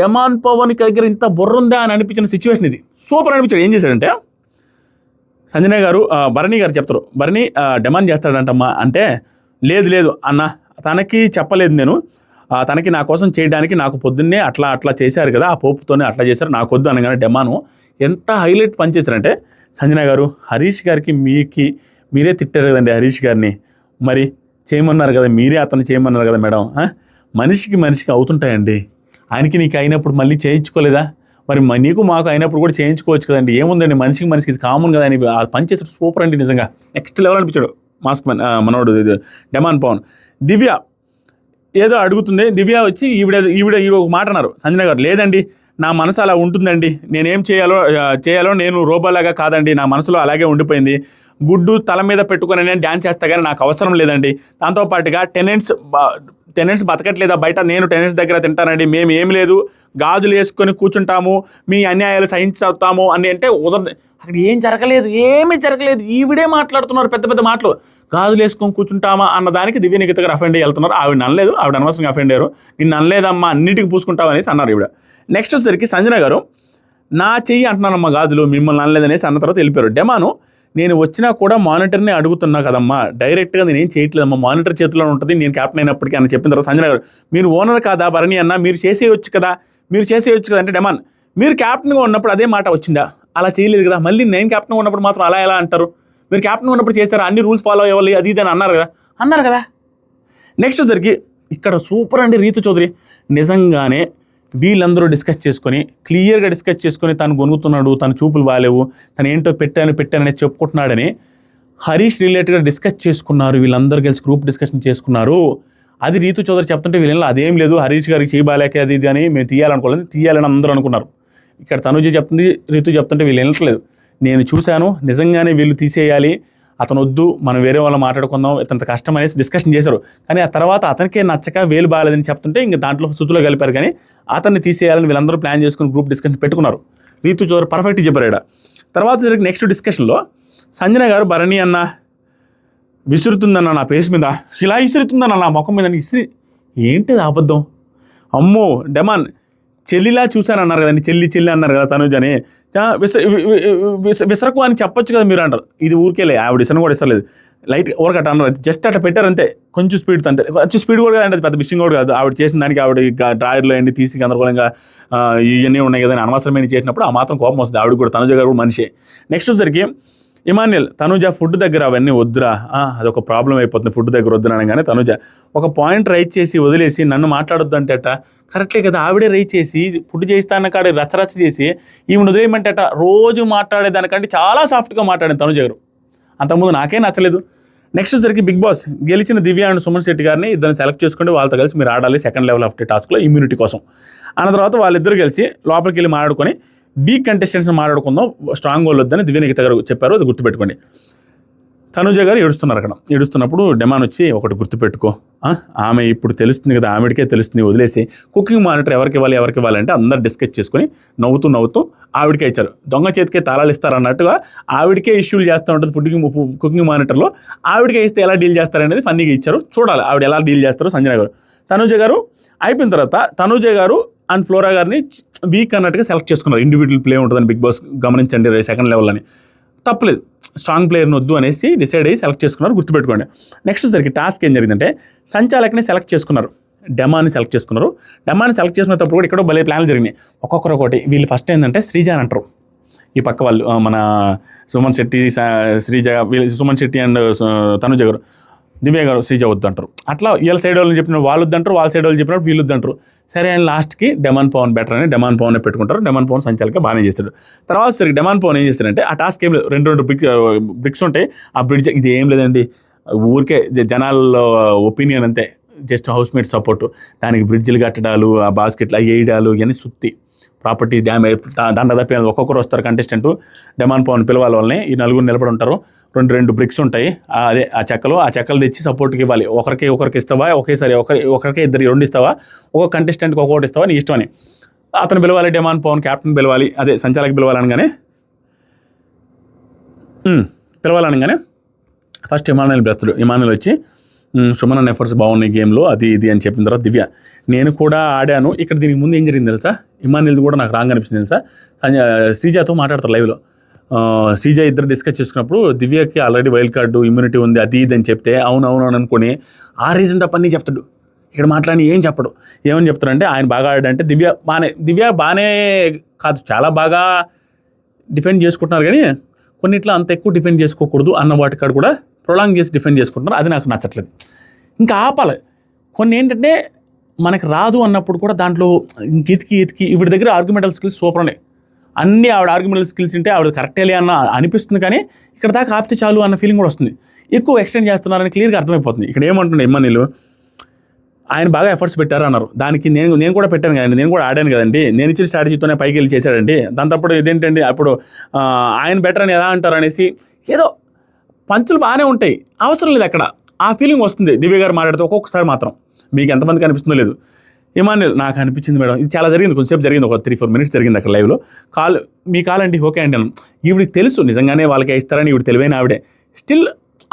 [SPEAKER 1] డెమాన్ పవన్కి దగ్గర ఇంత బుర్ర ఉందా అని అనిపించిన సిచ్యువేషన్ ఇది. సూపర్ అనిపించాడు. ఏం చేశాడంటే సంజన గారు భరణి గారు చెప్తారు, భరణి డెమాండ్ చేస్తాడంటమ్మా అంటే, లేదు అన్న తనకి చెప్పలేదు నేను, తనకి నా కోసం చేయడానికి నాకు పొద్దున్నే అట్లా చేశారు కదా, ఆ పోపుతోనే అట్లా చేశారు, నాకు వద్దు అనగానే డెమాను ఎంత హైలైట్ పనిచేశారంటే, సంజన గారు హరీష్ గారికి మీరే తిట్టారు కదండి హరీష్ గారిని, మరి చేయమన్నారు కదా, మీరే అతను చేయమన్నారు కదా మేడం, మనిషికి అవుతుంటాయండి, ఆయనకి నీకు అయినప్పుడు మళ్ళీ చేయించుకోలేదా, మరి నీకు మాకు అయినప్పుడు కూడా చేయించుకోవచ్చు కదండి, ఏముందండి మనిషికి ఇది కామన్ కదా అని పనిచేసాడు. సూపర్ అండి, నిజంగా నెక్స్ట్ లెవెల్ అనిపించాడు మాస్క్ మ్యాన్ మనోడు డెమాన్ పవన్. దివ్య ఏదో అడుగుతుంది, దివ్య వచ్చి ఈవిడ ఒక మాట అన్నారు సంజన గారు, లేదండి నా మనసు అలా ఉంటుందండి, నేనేం చేయాలో నేను రోబోలాగా కాదండి, నా మనసులో అలాగే ఉండిపోయింది, గుడ్డు తల మీద పెట్టుకుని నేను డ్యాన్స్ చేస్తా కానీ నాకు అవసరం లేదండి, దాంతోపాటుగా టెనెంట్స్ బతకట్లేదా బయట, నేను టెనెంట్స్ దగ్గర తింటానండి, మేము ఏమి లేదు గాజులు వేసుకొని కూర్చుంటాము, మీ అన్యాయాలు సహించుతాము అని అంటే అక్కడ ఏమీ జరగలేదు. ఈవిడే మాట్లాడుతున్నారు పెద్ద మాటలు, గాజులు వేసుకొని కూర్చుంటామా అన్న దానికి దివ్యనిఖిత గారు అఫెండ్ అయ్యి వెళ్తున్నారు. ఆవిడ అనలేదు, ఆవిడ అనవసరంగా అఫెండ్ అయ్యారు. నిన్ను అనలేదమ్మా, అన్నిటికీ పూసుకుంటావు అనేసి అన్నారు ఈవిడ. నెక్స్ట్ వచ్చేసరికి సంజన గారు నా చెయ్యి అంటున్నానమ్మా గాజులు, మిమ్మల్ని అనలేదనేసి అన్న తర్వాత వెళ్ళిపోయారు. డెమాను నేను వచ్చినా కూడా మానిటర్ని అడుగుతున్నా కదమ్మా, డైరెక్ట్గా నేనేం చేయట్లేదమ్మా, మానిటర్ చేతిలో ఉంటుంది, నేను క్యాప్టెన్ అయినప్పటికీ అని చెప్పిన తర్వాత సంజన గారు, మీరు ఓనర్ కాదా భరణి అన్న, మీరు చేసేయచ్చు కదా అంటే డెమాన్, మీరు క్యాప్టెన్గా ఉన్నప్పుడు అదే మాట వచ్చిందా, అలా చేయలేదు కదా, మళ్ళీ నేను క్యాప్టెన్గా ఉన్నప్పుడు మాత్రం అలా ఎలా అంటారు, మీరు క్యాప్టెన్గా ఉన్నప్పుడు చేస్తారా, అన్ని రూల్స్ ఫాలో అవ్వాలి అది ఇది అని అన్నారు కదా. నెక్స్ట్ వచ్చరికి ఇక్కడ సూపర్ అండి రీతు చౌదరి, నిజంగానే వీళ్ళందరూ క్లియర్గా డిస్కస్ చేసుకొని తను గొనుగుతున్నాడు, తన చూపులు బాలేవు, తను ఏంటో పెట్టానని చెప్పుకుంటున్నాడని హరీష్ రిలేటెడ్గా డిస్కస్ చేసుకున్నారు. వీళ్ళందరూ కలిసి గ్రూప్ డిస్కషన్ చేసుకున్నారు. అది రీతు చౌదరి చెప్తుంటే వీళ్ళ అదేం లేదు, హరీష్ గారికి చేయబాలేక అది ఇది అని మేము తీయాలని అందరూ అనుకున్నారు. ఇక్కడ తనుజ చెప్తుంది, రీతు చెప్తుంటే వీళ్ళు వినట్లేదు. నేను చూశాను, నిజంగానే వీళ్ళు తీసేయాలి, అతను వద్దు, మనం వేరే వాళ్ళు మాట్లాడుకుందాం, ఇతను కష్టం అనేసి డిస్కషన్ చేశారు. కానీ ఆ తర్వాత అతనికే నచ్చక వేలు బాగాలేదని చెప్తుంటే ఇంక దాంట్లో సుతులో కలిపారు. కానీ అతన్ని తీసేయాలని వీళ్ళందరూ ప్లాన్ చేసుకుని గ్రూప్ డిస్కషన్ పెట్టుకున్నారు. రీతు చౌదరి పర్ఫెక్ట్గా చెప్పారు ఇక్కడ. తర్వాత జరిగిన నెక్స్ట్ డిస్కషన్లో సంజన గారు భరణి అన్న విసురుతుందన్న నా ఫేస్ మీద, ఇలా విసురుతుందన్న నా ముఖం మీద, ఏంటిది అబద్ధం, అమ్మో డెమాన్ చెల్లిలా చూశానన్నారు కదండి, చెల్లి అన్నారు కదా తనుజని, విసరకు అని చెప్పొచ్చు కదా మీరు అంటారు. ఇది ఊరికేలే, ఆవిడ ఇసను కూడా ఇస్తలేదు, లైట్ ఊరకట్ట అన్నారు, జస్ట్ అట్లా పెట్టారంతే, కొంచెం స్పీడ్ అంతే, కొంచెం స్పీడ్ కూడా అంటే పెద్ద విషయం కూడా కాదు. ఆవిడ చేసిన దానికి ఆవిడ డ్రాయర్లో అన్ని తీసి గందరగోళంగా ఇవన్నీ ఉన్నాయి కదా అని అనవసరమైన చేసినప్పుడు ఆ మాత్రం కోపం వస్తుంది ఆవిడ కూడా. తనుజ గారు మనిషి. నెక్స్ట్ వచ్చరికి ఇమాన్యుల్ తనుజ ఫుడ్ దగ్గర అవన్నీ వద్దురా, అదొక ప్రాబ్లం అయిపోతుంది, ఫుడ్ దగ్గర వద్దురా అనగానే తనుజ ఒక పాయింట్ రైట్ చేసి వదిలేసి నన్ను మాట్లాడొద్దు అంటే కరెక్టే కదా, ఆవిడే రైట్ చేసి ఫుడ్ చేస్తా అన్న కాడ రచ్చరచ్చ చేసి ఈమెను వదిలేయమంటే రోజు మాట్లాడేదానికంటే చాలా సాఫ్ట్గా మాట్లాడింది తనుజ గారు. అంతకుముందు నాకే నచ్చలేదు. నెక్స్ట్ సరికి బిగ్ బాస్ గెలిచిన దివ్య అండ్ సుమన్ శెట్టి గారిని ఇద్దరిని సెలెక్ట్ చేసుకుంటే వాళ్ళతో కలిసి మీరు ఆడాలి సెకండ్ లెవెల్ ఆఫ్ ది టాస్క్లో ఇమ్యూనిటీ కోసం అన్న తర్వాత వాళ్ళిద్దరు కలిసి లోపలికి వెళ్ళి మాట్లాడుకొని వీక్ కంటెస్టెంట్స్ మాట్లాడుకుందాం, స్ట్రాంగ్ వాళ్ళు వద్దని దివ్య నిఖిత గారు చెప్పారు, అది గుర్తుపెట్టుకోండి. తనుజ గారు ఏడుస్తున్నారు. అక్కడ ఏడుస్తున్నప్పుడు డెమాన్ వచ్చి ఒకటి గుర్తుపెట్టుకో, ఆమె ఇప్పుడు తెలుస్తుంది కదా, ఆవిడకే తెలుస్తుంది, వదిలేసి కుకింగ్ మానిటర్ ఎవరికి ఇవ్వాలి అంటే అందరు డిస్కస్ చేసుకొని నవ్వుతూ ఆవిడకే ఇచ్చారు. దొంగ చేతికే తాళాలు ఇస్తారన్నట్టుగా ఆవిడకే ఇష్యూలు చేస్తూ ఉంటుంది కుకింగ్ మానిటర్లో. ఆవిడకే ఇస్తే ఎలా డీల్ చేస్తారనేది ఫన్నీగా ఇచ్చారు. చూడాలి ఆవిడ ఎలా డీల్ చేస్తారో సంజన గారు. తనుజ గారు అయిపోయిన తర్వాత తనుజ గారు అండ్ ఫ్లోరా గారిని వీక్ అన్నట్టుగా సెలెక్ట్ చేసుకున్నారు. ఇండివిజువల్ ప్లే ఉంటుందని బిగ్ బాస్ గమనించండి సెకండ్ లెవెల్ అని. తప్పలేదు, స్ట్రాంగ్ ప్లేయర్ని వద్దు అనేసి డిసైడ్ అయ్యి సెలెక్ట్ చేసుకున్నారు, గుర్తుపెట్టుకోండి. నెక్స్ట్ సరికి టాస్క్ ఏం జరిగిందంటే సంచాలకుని సెలెక్ట్ చేసుకున్నారు, డెమాన్ని సెలెక్ట్ చేసుకున్నారు. డెమాన్ని సెలెక్ట్ చేసుకున్నప్పుడు కూడా ఇక్కడ భలే ప్లాన్లు జరిగినాయి. ఒక్కొక్కరు ఒకటి. వీళ్ళు ఫస్ట్ ఏంటంటే శ్రీజ అని అంటారు, ఈ పక్క వాళ్ళు మన సుమన్ శెట్టి శ్రీజ, వీళ్ళు సుమన్ శెట్టి అండ్ తనుజ గారు, దివ్య గారు శ్రీజ వద్దు అంటారు. అట్లా వీళ్ళ సైడ్ వాళ్ళని చెప్పిన వాళ్ళు వద్దంటారు, వాళ్ళ సైడ్ వాళ్ళు చెప్పినప్పుడు వీళ్ళు వద్దంటారు. సరే ఆయన లాస్ట్కి డెమాన్ పవన్ బెటర్ అని డెమాన్ పవన్ పెట్టుకుంటారు. డెమాన్ పవన్ సంచాలక బాగానే చేస్తాడు. తర్వాత సరే డెమాన్ పవన్ ఏం చేస్తారంటే ఆ టాస్క్ ఏం లేదు, రెండు బ్రిక్స్ ఉంటాయి. ఆ బ్రిడ్జ్ ఇది ఏం లేదండి, ఊరికే జనాల్లో ఒపీనియన్ అంతే, జస్ట్ హౌస్ మేట్ సపోర్టు, దానికి బ్రిడ్జ్లు కట్టడాలు, ఆ బాస్కెట్లు వేయడాలు ఇవన్నీ సుత్తి, ప్రాపర్టీస్ డ్యామేజ్ దాంట్లో తప్పి ఒక్కొక్కరు వస్తారు కంటెస్టెంట్. డెమాన్ పవన్ పిలవాలి వాళ్ళని, ఈ నలుగురు నిలబడి ఉంటారు. రెండు బ్రిక్స్ ఉంటాయి, అదే ఆ చెక్కలు తెచ్చి సపోర్ట్కి ఇవ్వాలి. ఒకరికి ఇస్తావా ఒకేసారి, ఒకరికే రెండు ఇస్తావా, ఒక కంటెస్టెంట్కి ఒక్కొక్కటి ఇస్తావా నీ ఇష్టం అని అతను పిలవాలి. డెమాన్ పవన్ క్యాప్టెన్ పిలవాలి, అదే సంచాలకి పిలవాలనగానే ఫస్ట్ ఇమానుయల్ పిలుస్తాడు. ఇమానుయల్ వచ్చి సుమన్ అన్న ఎఫర్ట్స్ బాగున్నాయి గేమ్లో, అది ఇది అని చెప్పిన తర్వాత దివ్య నేను కూడా ఆడాను. ఇక్కడ దీనికి ముందు ఏం జరిగింది తెలుసా, ఇమానుయల్ది కూడా నాకు రాంగ్ అనిపిస్తుంది తెలుసా. శ్రీజతో మాట్లాడతారు లైవ్లో. శ్రీజ ఇద్దరు డిస్కస్ చేసుకున్నప్పుడు దివ్యకి ఆల్రెడీ వైల్డ్ కార్డు ఇమ్యూనిటీ ఉంది అది ఇది అని చెప్తే అవును అనుకొని ఆ రీజన్ తప్ప అన్నీ చెప్తాడు. ఇక్కడ మాట్లాడి ఏం చెప్పడు. ఏమని చెప్తారంటే ఆయన బాగా ఆడాడంటే దివ్య బాగానే కాదు, చాలా బాగా డిఫెండ్ చేసుకుంటున్నారు, కానీ కొన్నిట్లో అంత ఎక్కువ డిఫెండ్ చేసుకోకూడదు అన్న వాటి కాడ కూడా ప్రొలాంగ్ చేసి డిఫెండ్ చేసుకుంటున్నారు. అది నాకు నచ్చట్లేదు. ఇంకా ఆపాలి. కొన్ని ఏంటంటే మనకు రాదు అన్నప్పుడు కూడా దాంట్లో ఎతికి వీడి దగ్గర ఆర్గ్యుమెంటల్ స్కిల్స్ సూపర్ ఉన్నాయి, అన్నీ ఆవిడ ఆర్గ్యుమెంటల్ స్కిల్స్ ఉంటే ఆవిడ కరెక్టేలే అన్న అనిపిస్తుంది, కానీ ఇక్కడ దాకా ఆపితే చాలు అన్న ఫీలింగ్ కూడా వస్తుంది. ఎక్కువ ఎక్స్టెండ్ చేస్తున్నారని క్లియర్గా అర్థమైపోతుంది. ఇక్కడ ఏమంటున్నాడు ఇమ్మనీలు, ఆయన బాగా ఎఫర్ట్స్ పెట్టారు అన్నారు. దానికి నేను కూడా పెట్టాను కదండి, నేను కూడా ఆడాను కదండి, నేను ఇచ్చిన స్ట్రాటజీతోనే పైకి వెళ్ళి చేశాడండి. దాని తప్పుడు ఇదేంటండి అప్పుడు ఆయన బెటర్ అని ఎలా అంటారు అనేసి ఏదో పంచులు బాగానే ఉంటాయి, అవసరం లేదు అక్కడ. ఆ ఫీలింగ్ వస్తుంది దివ్య గారు మాట్లాడితే ఒక్కొక్కసారి మాత్రం. మీకు ఎంతమందికి అనిపిస్తుందో లేదు. ఇమాన్యుల్ నాకు అనిపించింది మేడం, ఇది చాలా జరిగింది, కొంచెంసేపు జరిగింది, ఒక 3-4 minutes జరిగింది అక్కడ లైవ్లో. మీ కాలండి ఓకే అండి అన్నాను. ఈవిడికి తెలుసు నిజంగానే వాళ్ళకి ఇస్తారని, ఈవిడ తెలివైన ఆవిడే. స్టిల్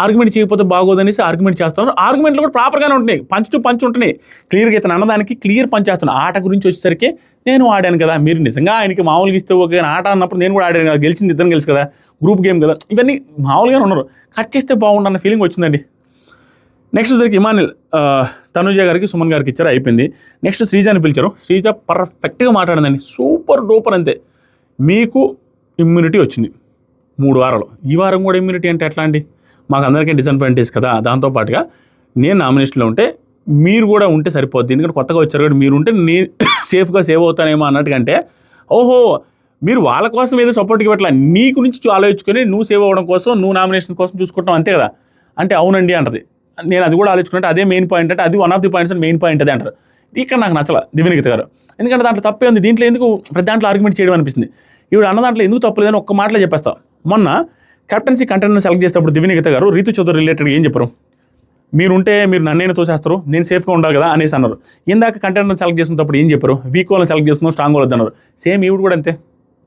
[SPEAKER 1] ఆర్గ్యుమెంట్ చేయకపోతే బాగోదనేసి ఆర్గ్యుమెంట్ చేస్తున్నారు. ఆర్గ్యుమెంట్లు కూడా ప్రాపర్గానే ఉంటున్నాయి, పంచ్ టు పంచ్ ఉంటున్నాయి. క్లియర్గా ఇతను అన్నదానికి క్లియర్ పంచ్ చేస్తున్నాను. ఆట గురించి వచ్చేసరికి నేను ఆడాను కదా, మీరు నిజంగా ఆయనకి మామూలుగా ఇస్తే ఓకే, ఆట అన్నప్పుడు నేను కూడా ఆడాను కదా, గెలిచింది ఇద్దరు గెలిచి కదా, గ్రూప్ గేమ్ కదా, ఇవన్నీ మామూలుగానే ఉన్నారు. కట్ చేస్తే బాగుండన్న ఫీలింగ్ వచ్చిందండి. నెక్స్ట్ సరికి ఇమాన్యుల్ తనుజ గారికి సుమన్ గారికి ఇచ్చారు, అయిపోయింది. నెక్స్ట్ శ్రీజాని పిలిచారు. శ్రీజ పర్ఫెక్ట్గా మాట్లాడిందండి, సూపర్ డూపర్ అంతే. మీకు ఇమ్యూనిటీ వచ్చింది 3 వారాలు, ఈ వారం కూడా ఇమ్యూనిటీ అంటే ఎట్లా అండి, మాకు అందరికీ డిసడ్వాంటేజ్ కదా. దాంతోపాటుగా నేను నామినేషన్లో ఉంటే మీరు కూడా ఉంటే సరిపోద్ది, ఎందుకంటే కొత్తగా వచ్చారు కాబట్టి మీరు ఉంటే నేను సేఫ్గా సేవ్ అవుతానేమో అన్నట్టుకంటే, ఓహో మీరు వాళ్ళ కోసం ఏదో సపోర్ట్కి పెట్టాల, నీకు నుంచి ఆలోచించుకొని నువ్వు సేవ్ అవ్వడం కోసం, నువ్వు నామినేషన్ కోసం చూసుకుంటాం అంతే కదా అంటే అవునండి అంటది. నేను అది కూడా ఆలోచించుకుంటే అదే మెయిన్ పాయింట్ అంటే అది one of the points and main point అదే అంటారు. ఇక్కడ నాకు నచ్చల దివ్యనిఖిత గారు, ఎందుకంటే దాంట్లో తప్పే ఉంది. దీంట్లో ఎందుకు ప్రతి దాంట్లో ఆర్గ్యుమెంట్ చేయడం అనిపిస్తుంది. ఇప్పుడు అన్న దాంట్లో ఎందుకు తప్పలేదని ఒక్క మాటలో చెప్పేస్తాం. మొన్న కెప్టెన్సీ కంటెంట్ని సెలెక్ట్ చేసేటప్పుడు దివ్యనిఖిత గారు రీతు చౌదరి రిలేటెడ్ ఏం చెప్పారు, మీరు నన్నేనా తోసేస్తారు, నేను సేఫ్గా ఉండాలి కదా అనేసి అన్నారు. ఇందాక కంటెంట్ని సెలెక్ట్ చేసినప్పుడు ఏం చెప్పారు, వీక్ వాళ్ళని సెలెక్ట్ చేస్తున్నాం, స్ట్రాంగ్ వాళ్ళు అన్నారు. సేమ్ ఈవిడ కూడా అంతే,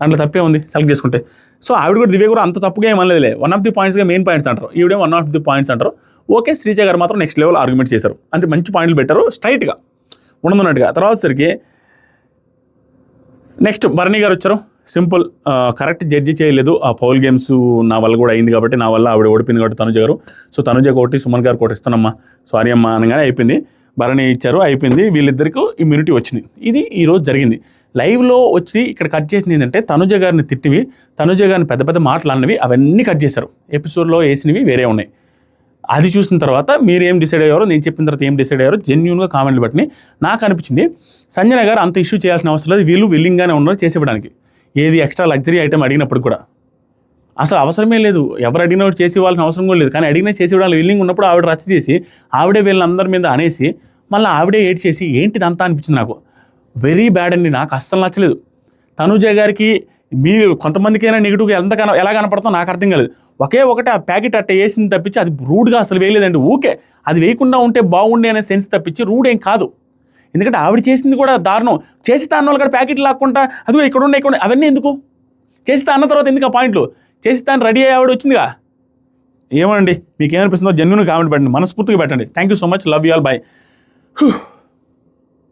[SPEAKER 1] దాంట్లో తప్పే ఉంది సెలెక్ట్ చేసుకుంటే. సో ఆవిడ కూడా దివ్య కూడా అంత తప్పుగా ఏమనలేదులే, వన్ ఆఫ్ ది పాయింట్స్గా మెయిన్ పాయింట్స్ అంటారు, ఈవిడే వన్ ఆఫ్ ది పాయింట్స్ అంటారు. ఓకే, శ్రీజ గారు మాత్రం నెక్స్ట్ లెవెల్ ఆర్గ్యుమెంట్ చేశారు, అంతే మంచి పాయింట్లు పెట్టారు, స్ట్రైట్గా ఉండదున్నట్టుగా. తర్వాత సరికి నెక్స్ట్ భరణి గారు వచ్చారు. సింపుల్, కరెక్ట్ జడ్జి చేయలేదు, ఆ ఫౌల్ గేమ్స్ నా వల్ల కూడా అయింది కాబట్టి, నా వల్ల ఆవిడ ఓడిపోయింది కాబట్టి తనుజ గారు. సో తనుజ ఒకటి, సుమన్ గారు ఒకటి ఇస్తానమ్మా, సారీ అమ్మా అనగానే అయిపోయింది. భరణి ఇచ్చారు, అయిపోయింది, వీళ్ళిద్దరికీ ఇమ్యూనిటీ వచ్చింది. ఇది ఈరోజు జరిగింది. లైవ్లో వచ్చి ఇక్కడ కట్ చేసింది ఏంటంటే తనుజ గారిని తిట్టివి, తనుజ గారిని పెద్ద పెద్ద మాటలు అన్నవి అవన్నీ కట్ చేశారు. ఎపిసోడ్లో వేసినవి వేరే ఉన్నాయి. అది చూసిన తర్వాత మీరు ఏం డిసైడ్ అయ్యారో, నేను చెప్పిన తర్వాత ఏం డిసైడ్ అయ్యారో జెన్యూన్గా కామెంట్లు బట్టి నాకు అనిపించింది సంజన గారు అంత ఇష్యూ చేయాల్సిన అవసరం లేదు, వీళ్ళు విల్లింగ్గానే ఉన్నారు చేసివ్వడానికి. ఏది ఎక్స్ట్రా లగ్జరీ ఐటమ్ అడిగినప్పుడు కూడా అసలు అవసరమే లేదు, ఎవరు అడిగినా చేసి ఇవ్వాల్సిన అవసరం కూడా లేదు. కానీ అడిగినా చేసి ఇవ్వడానికి విల్లింగ్ ఉన్నప్పుడు ఆవిడ రచ్చ చేసి ఆవిడే వీళ్ళందరి మీద అనేసి మళ్ళీ ఆవిడే ఏడ్ చేసి ఏంటిదంతా అనిపించింది నాకు. వెరీ బ్యాడ్ అండి, నాకు అస్సలు నచ్చలేదు. తనుజ గారికి మీరు కొంతమందికైనా నెగిటివ్గా ఎలా కనపడుతుందో నాకు అర్థం కాలేదు. ఒకటి ఆ ప్యాకెట్ అట్ట వేసింది తప్పించి అది రూడ్గా అసలు వేయలేదండి. ఊకే అది వేయకుండా ఉంటే బాగుండే అనే సెన్స్ తప్పించి రూడ్ ఏం కాదు. ఎందుకంటే ఆవిడ చేసింది కూడా దారుణం. చేసి తాను వాళ్ళు కూడా ప్యాకెట్లు లాక్కుంటా అది ఇక్కడ అవన్నీ ఎందుకు? చేసి అన్న తర్వాత ఎందుకు ఆ పాయింట్లు? చేసి తాను రెడీ అయ్యి ఆవిడ వచ్చిందిగా. ఏమండి మీకేమనిపిస్తుందో జెన్యూన్ కామెంట్ పెట్టండి, మనస్ఫూర్తిగా పెట్టండి. Thank you so much, love you all, bye.